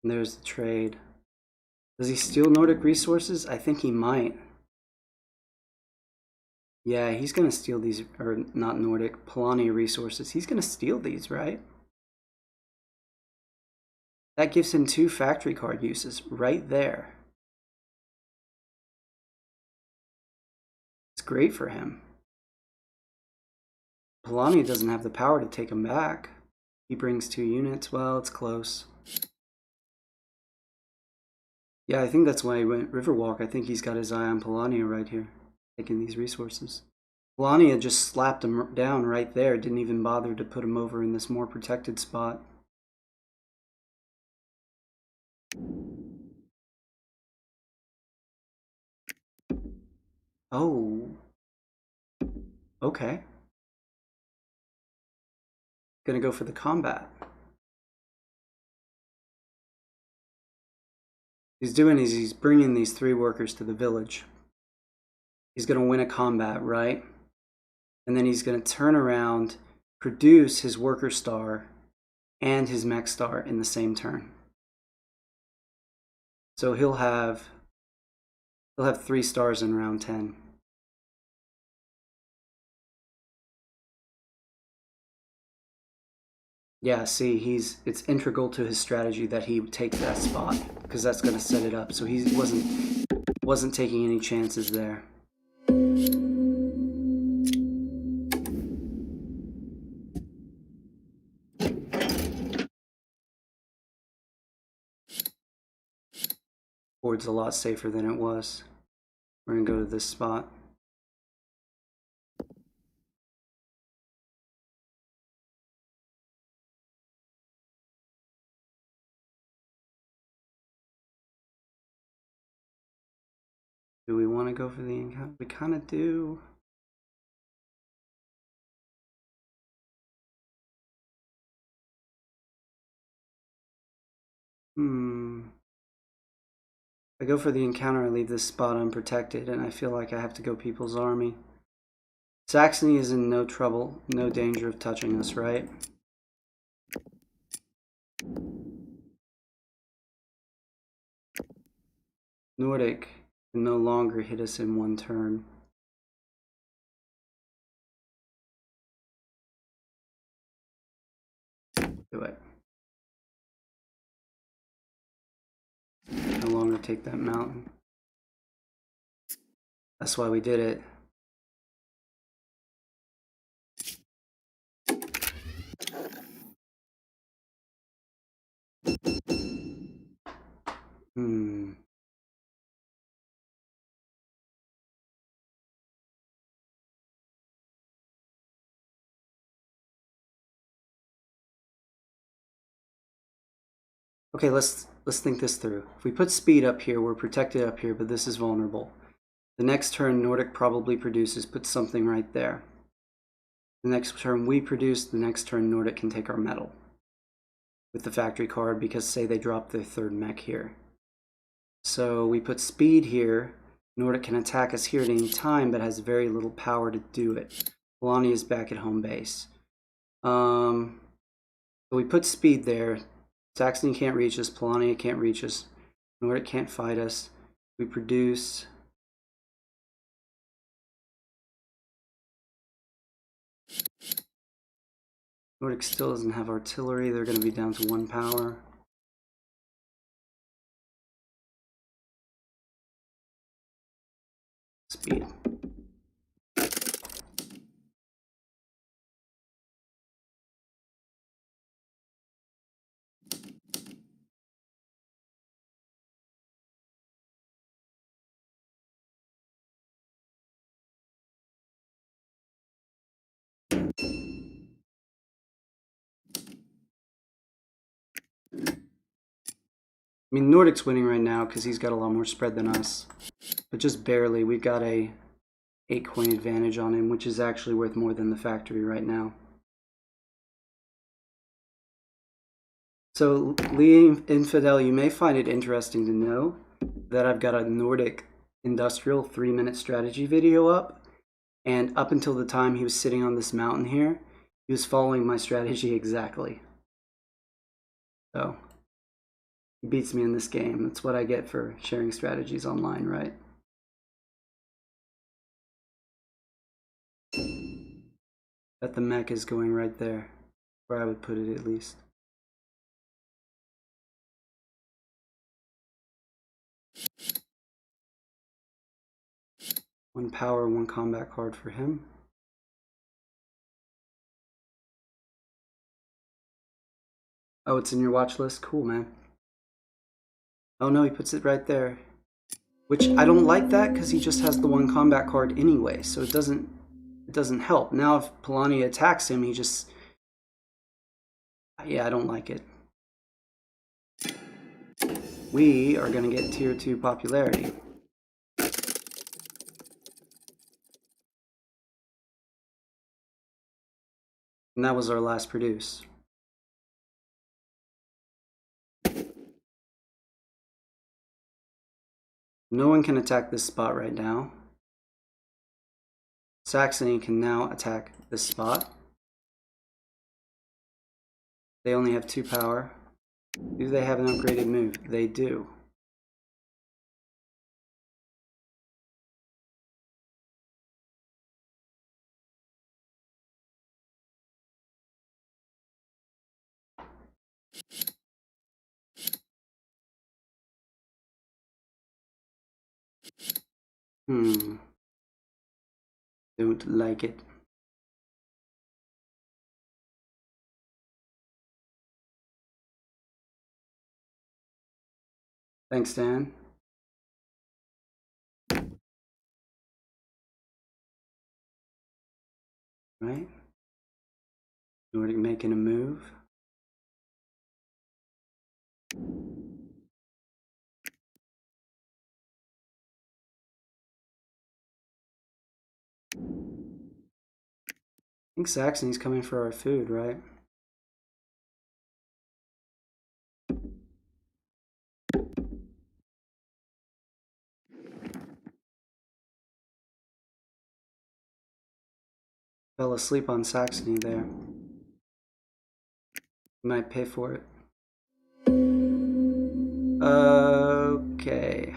S1: And there's the trade. Does he steal Nordic resources? I think he might. Yeah, he's going to steal these, or not Nordic, Polania resources. He's going to steal these, right? That gives him 2 factory card uses right there. It's great for him. Polania doesn't have the power to take him back. He brings 2 units. Well, it's close. Yeah, I think that's why he went Riverwalk. I think he's got his eye on Polania right here, taking these resources. Polania just slapped him down right there. Didn't even bother to put him over in this more protected spot. Oh. Okay. Gonna go for the combat. He's doing is he's bringing these 3 workers to the village. He's gonna win a combat, right? And then he's gonna turn around, produce his worker star and his mech star in the same turn. So he'll have 3 stars in round 10. Yeah, see, it's integral to his strategy that he take that spot because that's going to set it up. So he wasn't taking any chances there. Board's a lot safer than it was. We're going to go to this spot. Do we want to go for the encounter? We kind of do. If I go for the encounter, I leave this spot unprotected, and I feel like I have to go People's Army. Saxony is in no trouble, no danger of touching us, right? Nordic can no longer hit us in one turn. Do it. No longer take that mountain. That's why we did it. Okay, let's think this through. If we put speed up here, we're protected up here, but this is vulnerable. The next turn, Nordic probably produces, put something right there. The next turn we produce, the next turn Nordic can take our metal with the factory card because say they drop their third mech here. So we put speed here. Nordic can attack us here at any time, but has very little power to do it. Polani is back at home base. So we put speed there. Saxony can't reach us. Polani can't reach us. Nordic can't fight us. We produce. Nordic still doesn't have artillery. They're going to be down to 1 power. Speed. I mean, Nordic's winning right now because he's got a lot more spread than us. But just barely. We've got a 8 coin advantage on him, which is actually worth more than the factory right now. So, Lee Infidel, you may find it interesting to know that I've got a Nordic Industrial 3-minute strategy video up. And up until the time he was sitting on this mountain here, he was following my strategy exactly. So, he beats me in this game. That's what I get for sharing strategies online, right? That the mech is going right there, where I would put it at least. One power, 1 combat card for him. Oh, it's in your watch list? Cool, man. Oh no, he puts it right there. Which I don't like that because he just has the 1 combat card anyway, so it doesn't help. Now if Polani attacks him, he just... Yeah, I don't like it. We are going to get tier 2 popularity. And that was our last produce. No one can attack this spot right now. Saxony can now attack this spot. They only have 2 power. Do they have an upgraded move? They do. Don't like it. Thanks, Dan. Right? Nordic making a move. I think Saxony's coming for our food, right? Fell asleep on Saxony there. You might pay for it. Okay.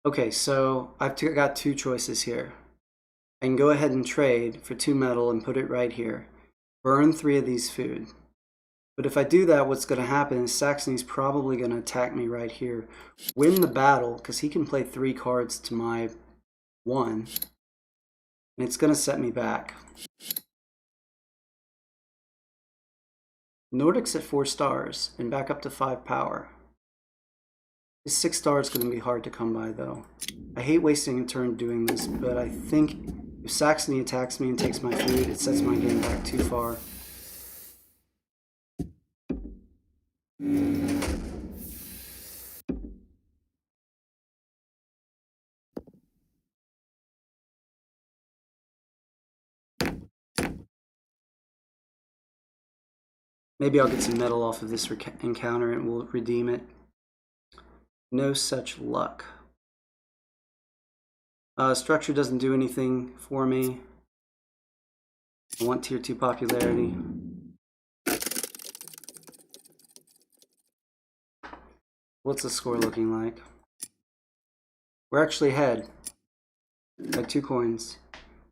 S1: Okay, so I've got two choices here. I can go ahead and trade for 2 metal and put it right here. Burn 3 of these food. But if I do that, what's going to happen is Saxony's probably going to attack me right here. Win the battle, because he can play 3 cards to my 1. And it's going to set me back. Nordic's at 4 stars and back up to 5 power. His 6 stars is going to be hard to come by, though. I hate wasting a turn doing this, but I think if Saxony attacks me and takes my food, it sets my game back too far. Maybe I'll get some metal off of this encounter and we'll redeem it. No such luck. Structure doesn't do anything for me. I want tier 2 popularity. What's the score looking like? We're actually ahead by 2 coins,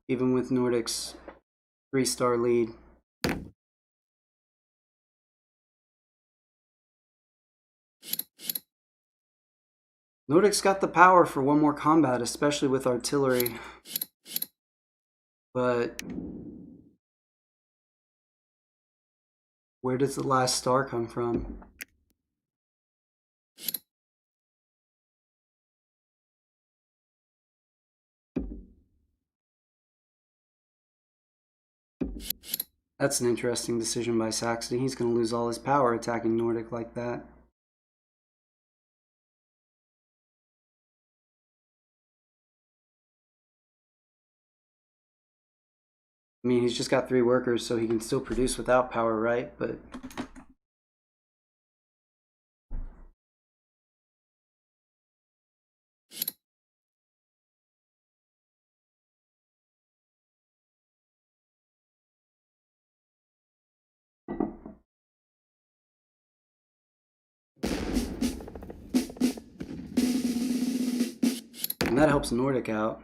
S1: even with Nordic's 3-star lead. Nordic's got the power for 1 more combat, especially with artillery. But where does the last star come from? That's an interesting decision by Saxony. He's going to lose all his power attacking Nordic like that. I mean, he's just got 3 workers, so he can still produce without power, right? But and that helps Nordic out,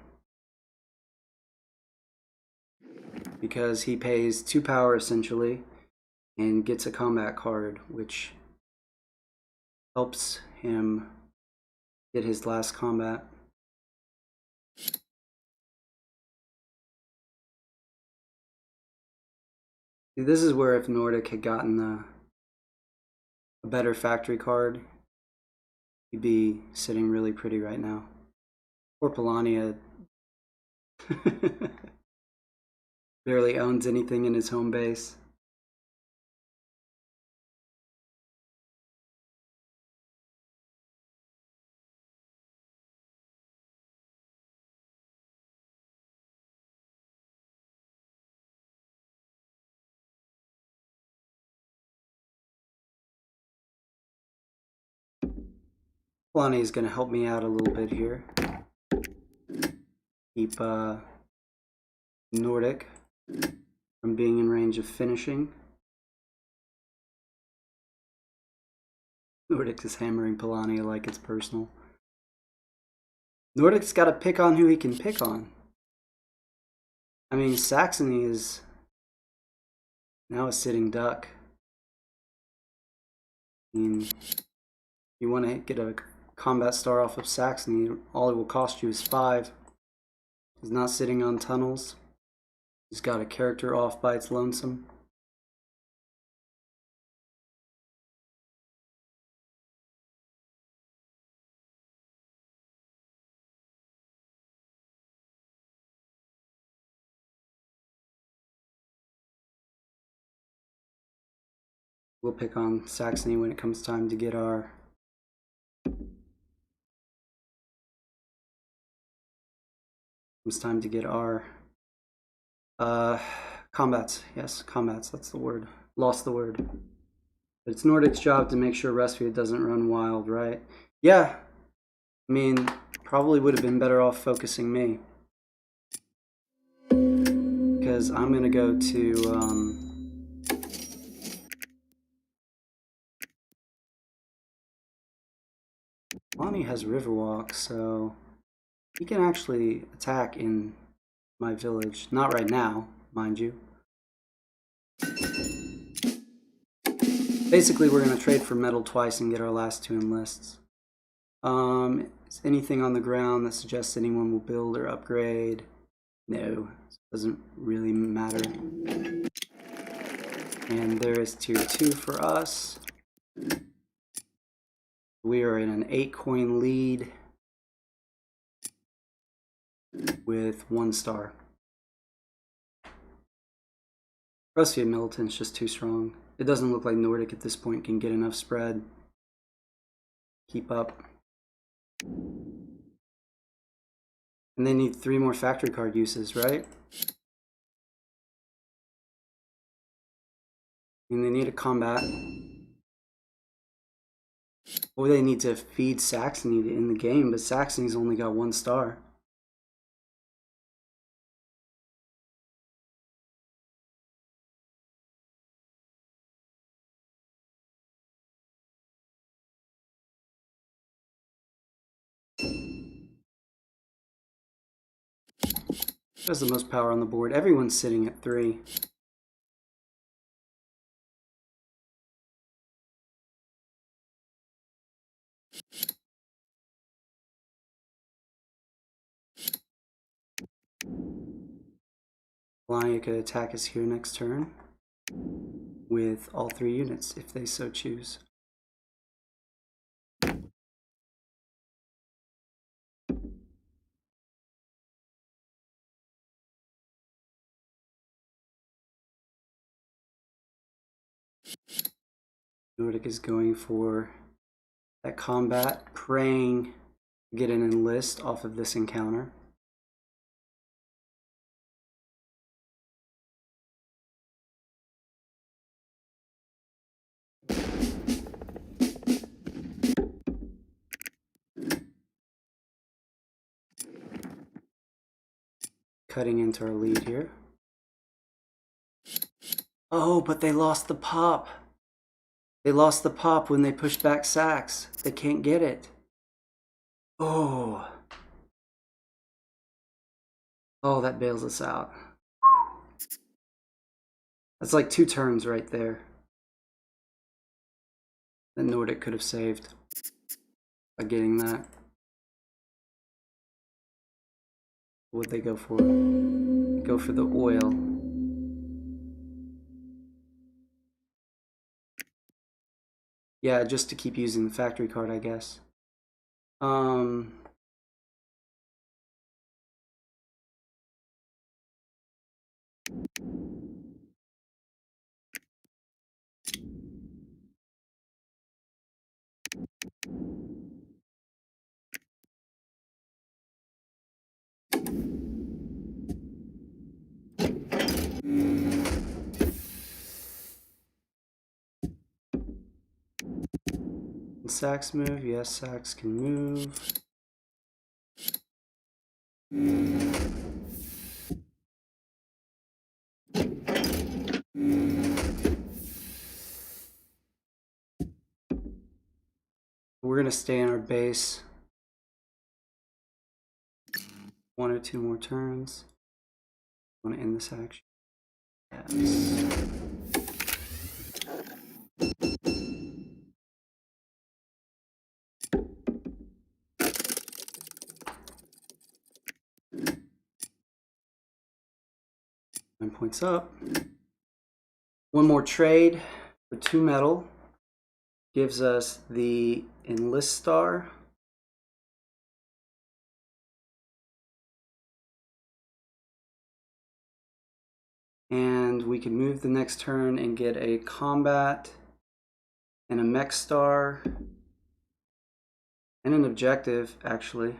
S1: because he pays 2 power essentially and gets a combat card, which helps him get his last combat. See, this is where if Nordic had gotten a better factory card, he'd be sitting really pretty right now. Poor Polania barely owns anything in his home base. Polania is going to help me out a little bit here. Keep Nordic from being in range of finishing. Nordic is hammering Polania like it's personal. Nordic's got to pick on who he can pick on. I mean, Saxony is now a sitting duck. I mean, you want to get a combat star off of Saxony, all it will cost you is 5. He's not sitting on tunnels. He's got a character off by its lonesome. We'll pick on Saxony when it comes time to get our combats. Yes, combats, that's the word. Lost the word. But it's Nordic's job to make sure Russia doesn't run wild, right? Yeah. I mean, probably would have been better off focusing me. Because I'm going to go to... Lonnie has Riverwalk, so he can actually attack in my village. Not right now, mind you. Basically, we're going to trade for metal twice and get our last 2 enlists. Is anything on the ground that suggests anyone will build or upgrade? No, doesn't really matter. And there is tier 2 for us. We are in an 8 coin lead with 1 star. Russia Militant's just too strong. It doesn't look like Nordic at this point can get enough spread. Keep up. And they need 3 more factory card uses, right? And they need a combat. Or they need to feed Saxony in the game, but Saxony's only got 1 star. Has the most power on the board. Everyone's sitting at 3. Melania could attack us here next turn with all 3 units if they so choose. Nordic is going for that combat, praying to get an enlist off of this encounter. Cutting into our lead here. Oh, but they lost the pop. They lost the pop when they pushed back Sax. They can't get it. Oh. Oh, that bails us out. That's like 2 turns right there that Nordic could have saved by getting that. What'd they go for? Go for the oil. Yeah, just to keep using the factory card, I guess. Sax move? Yes, Sax can move. We're going to stay in our base. 1 or 2 more turns. I want to end this action. Yes. Points up. 1 more trade for 2 metal. Gives us the enlist star. And we can move the next turn and get a combat and a mech star and an objective, actually.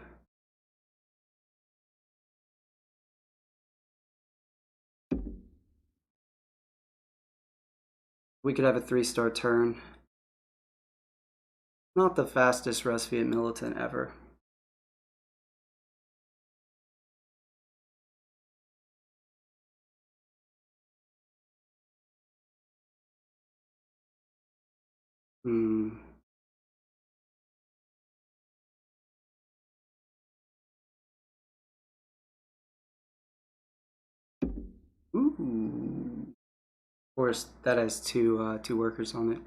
S1: We could have a 3-star turn. Not the fastest Rusviet militant ever. Ooh. Of course, that has two workers on it.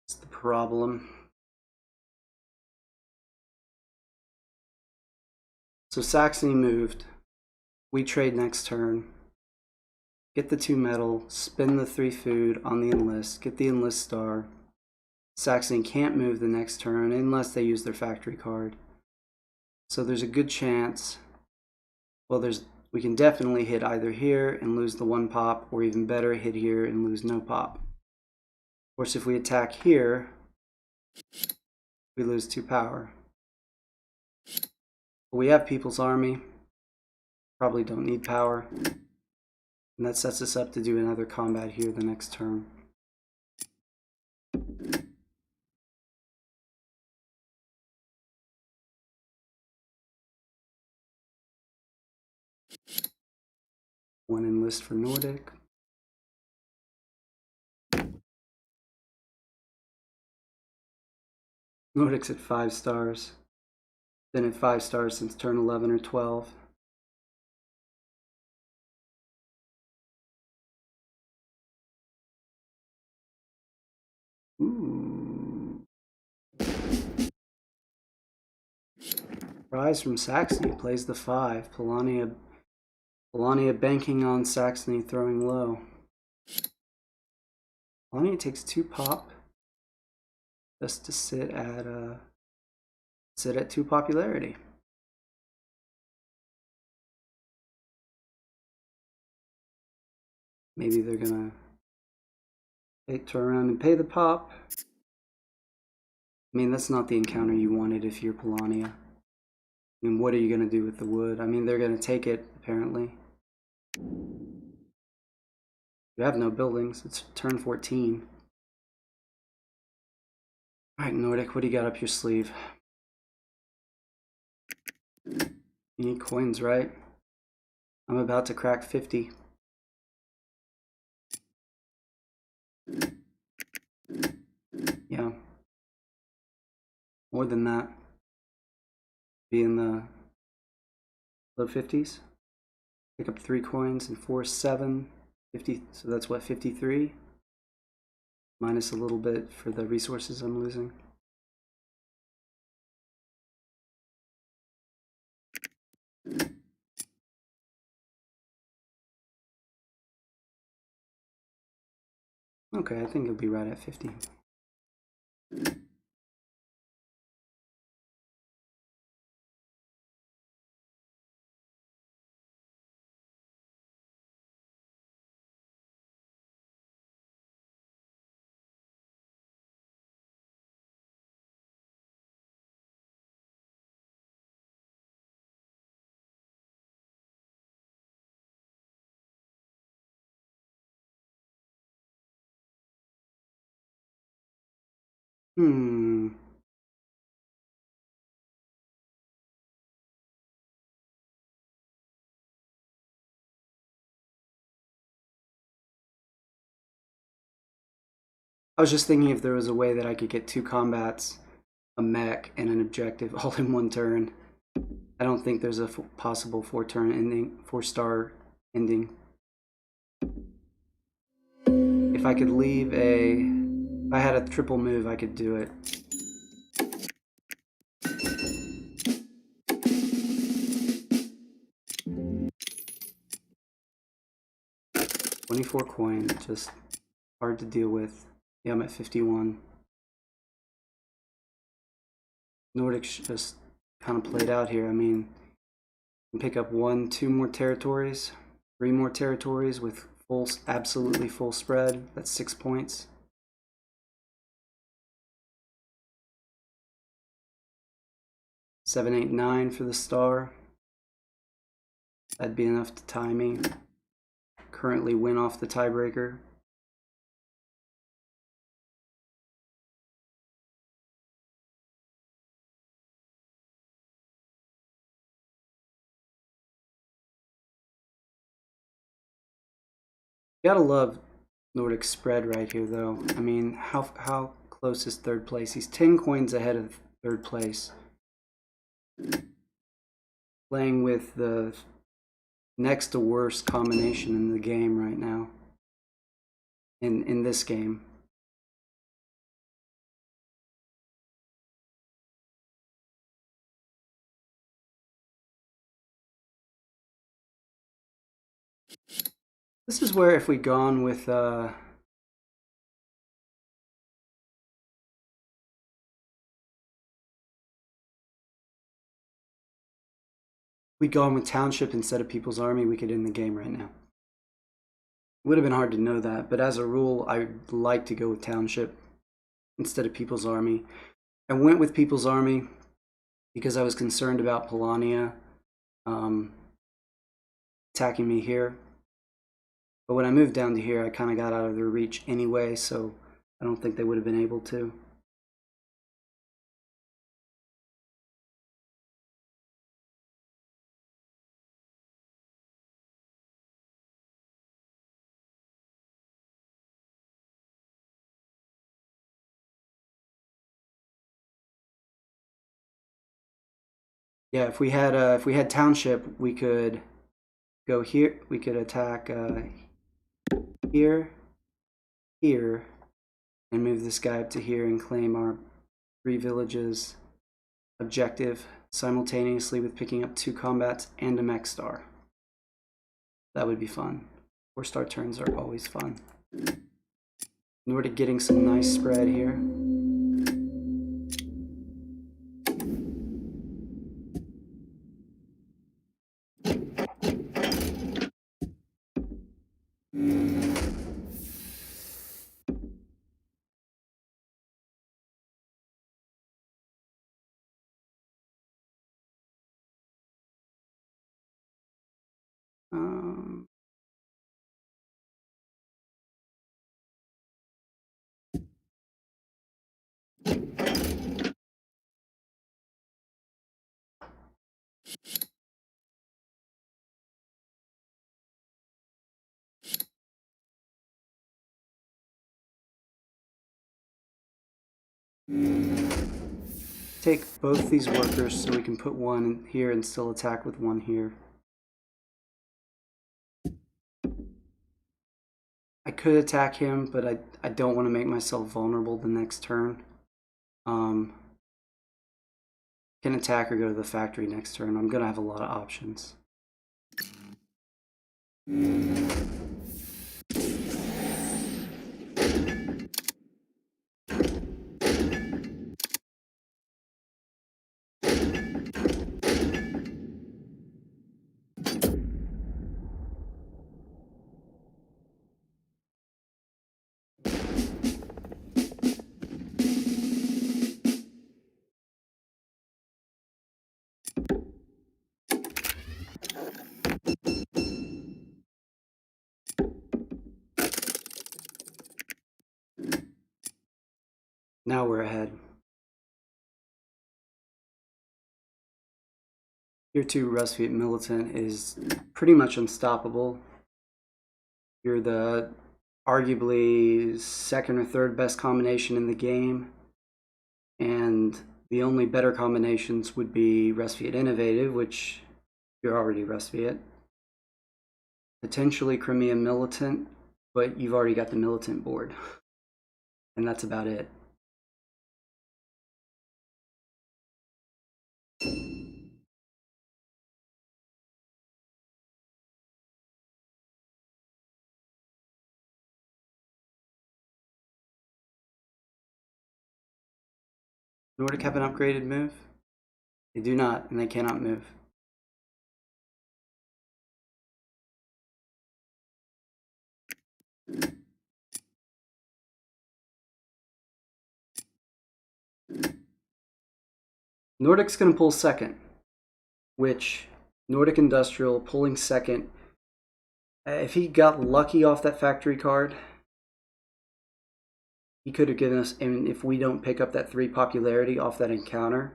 S1: That's the problem. So Saxony moved. We trade next turn. Get the 2 metal, spin the 3 food on the enlist, get the enlist star. Saxony can't move the next turn unless they use their factory card. So there's a good chance, well, we can definitely hit either here and lose the 1 pop, or even better, hit here and lose no pop. Of course, if we attack here, we lose 2 power. But we have People's Army, probably don't need power. And that sets us up to do another combat here the next turn. One enlist for Nordic. Nordic's at 5 stars. Been at 5 stars since turn 11 or 12. Ooh. Rise from Saxony plays the 5. Polania banking on Saxony throwing low. Polania takes 2 pop just to sit at 2 popularity. Maybe they're gonna turn around and pay the pop. I mean, that's not the encounter you wanted if you're Polania. I mean, what are you gonna do with the wood? I mean, they're gonna take it, apparently. You have no buildings. It's turn 14. Alright, Nordic, what do you got up your sleeve? You need coins, right? I'm about to crack 50. Yeah. More than that. Be in the low 50s. Pick up 3 coins and 4, 7, 50. So that's what, 53? Minus a little bit for the resources I'm losing. Okay, I think it'll be right at 50. I was just thinking if there was a way that I could get 2 combats, a mech, and an objective all in 1 turn. I don't think there's a possible 4-turn ending, 4-star ending. If I could leave if I had a triple move, I could do it. $24 coin, just hard to deal with. Yeah, I'm at 51. Nordic's just kind of played out here. I mean, you can pick up 1, 2 more territories, 3 more territories with absolutely full spread. That's 6 points. 7, 8, 9 for the star. That'd be enough to tie me. Currently win off the tiebreaker. Gotta love Nordic spread right here, though. I mean, how close is third place? He's 10 coins ahead of third place. Playing with the next to worst combination in the game right now. In this game. This is where if we'd gone with Township instead of People's Army, we could end the game right now. It would have been hard to know that, but as a rule, I'd like to go with Township instead of People's Army. I went with People's Army because I was concerned about Polania attacking me here. But when I moved down to here, I kind of got out of their reach anyway, so I don't think they would have been able to. Yeah, if we had Township, we could go here. We could attack here, here, and move this guy up to here and claim our 3 villages objective simultaneously with picking up 2 combats and a mech star. That would be fun. 4-star turns are always fun. Nordic getting some nice spread here. Take both these workers so we can put one here and still attack with one here. I could attack him, but I don't want to make myself vulnerable the next turn. Can attack or go to the factory next turn. I'm going to have a lot of options. Now we're ahead. Tier 2 Rusviet Militant is pretty much unstoppable. You're the arguably second or third best combination in the game, and the only better combinations would be Rusviet Innovative, which you're already Rusviet. Potentially Crimea Militant, but you've already got the Militant board. And that's about it. Nordic have an upgraded move? They do not, and they cannot move. Nordic's going to pull second, which Nordic Industrial pulling second. If he got lucky off that factory card, he could have given us, and if we don't pick up that 3 popularity off that encounter,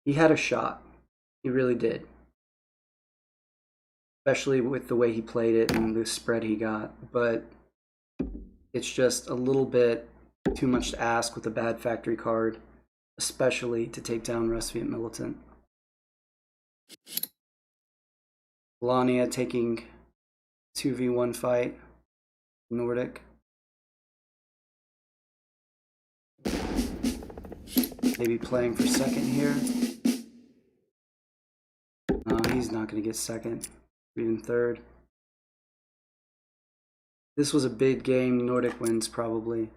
S1: he had a shot. He really did. Especially with the way he played it and the spread he got. But it's just a little bit too much to ask with a bad factory card, especially to take down Rusviet Militant. Melania taking 2v1 fight. Nordic. Maybe playing for second here. No, he's not going to get second, or even third. This was a big game. Nordic wins probably.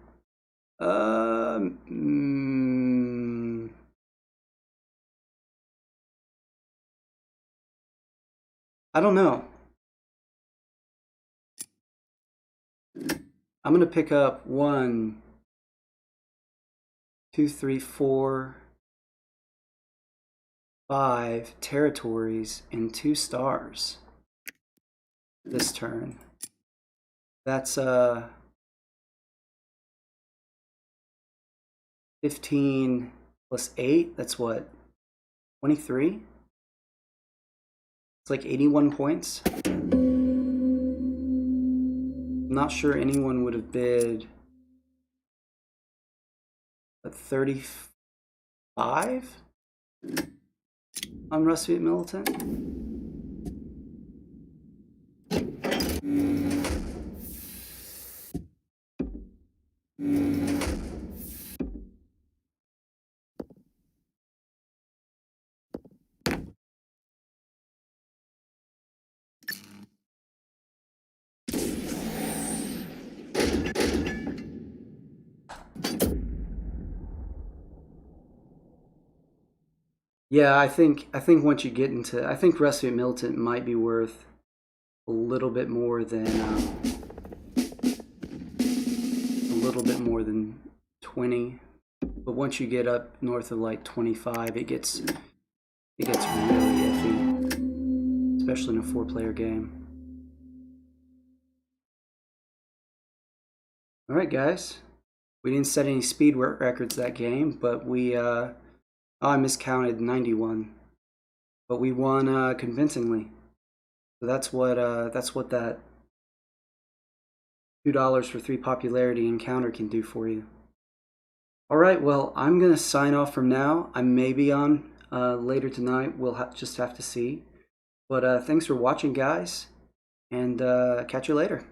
S1: I don't know. I'm going to pick up 1, 2, 3, 4, 5 territories and 2 stars this turn. That's 15 plus 8. That's what? 23? It's like 81 points. I'm not sure anyone would have bid a 35 on Rusviet Militant. Yeah, I think once you get into, I think Rusviet Militant might be worth a little bit more than 20, but once you get up north of like 25, it gets really iffy, especially in a 4-player game. All right, guys, we didn't set any speed records that game, but we oh, I miscounted 91, but we won convincingly. So that's what that $2 for 3 popularity encounter can do for you. All right, well, I'm gonna sign off from now. I may be on later tonight. We'll just have to see. But thanks for watching, guys, and catch you later.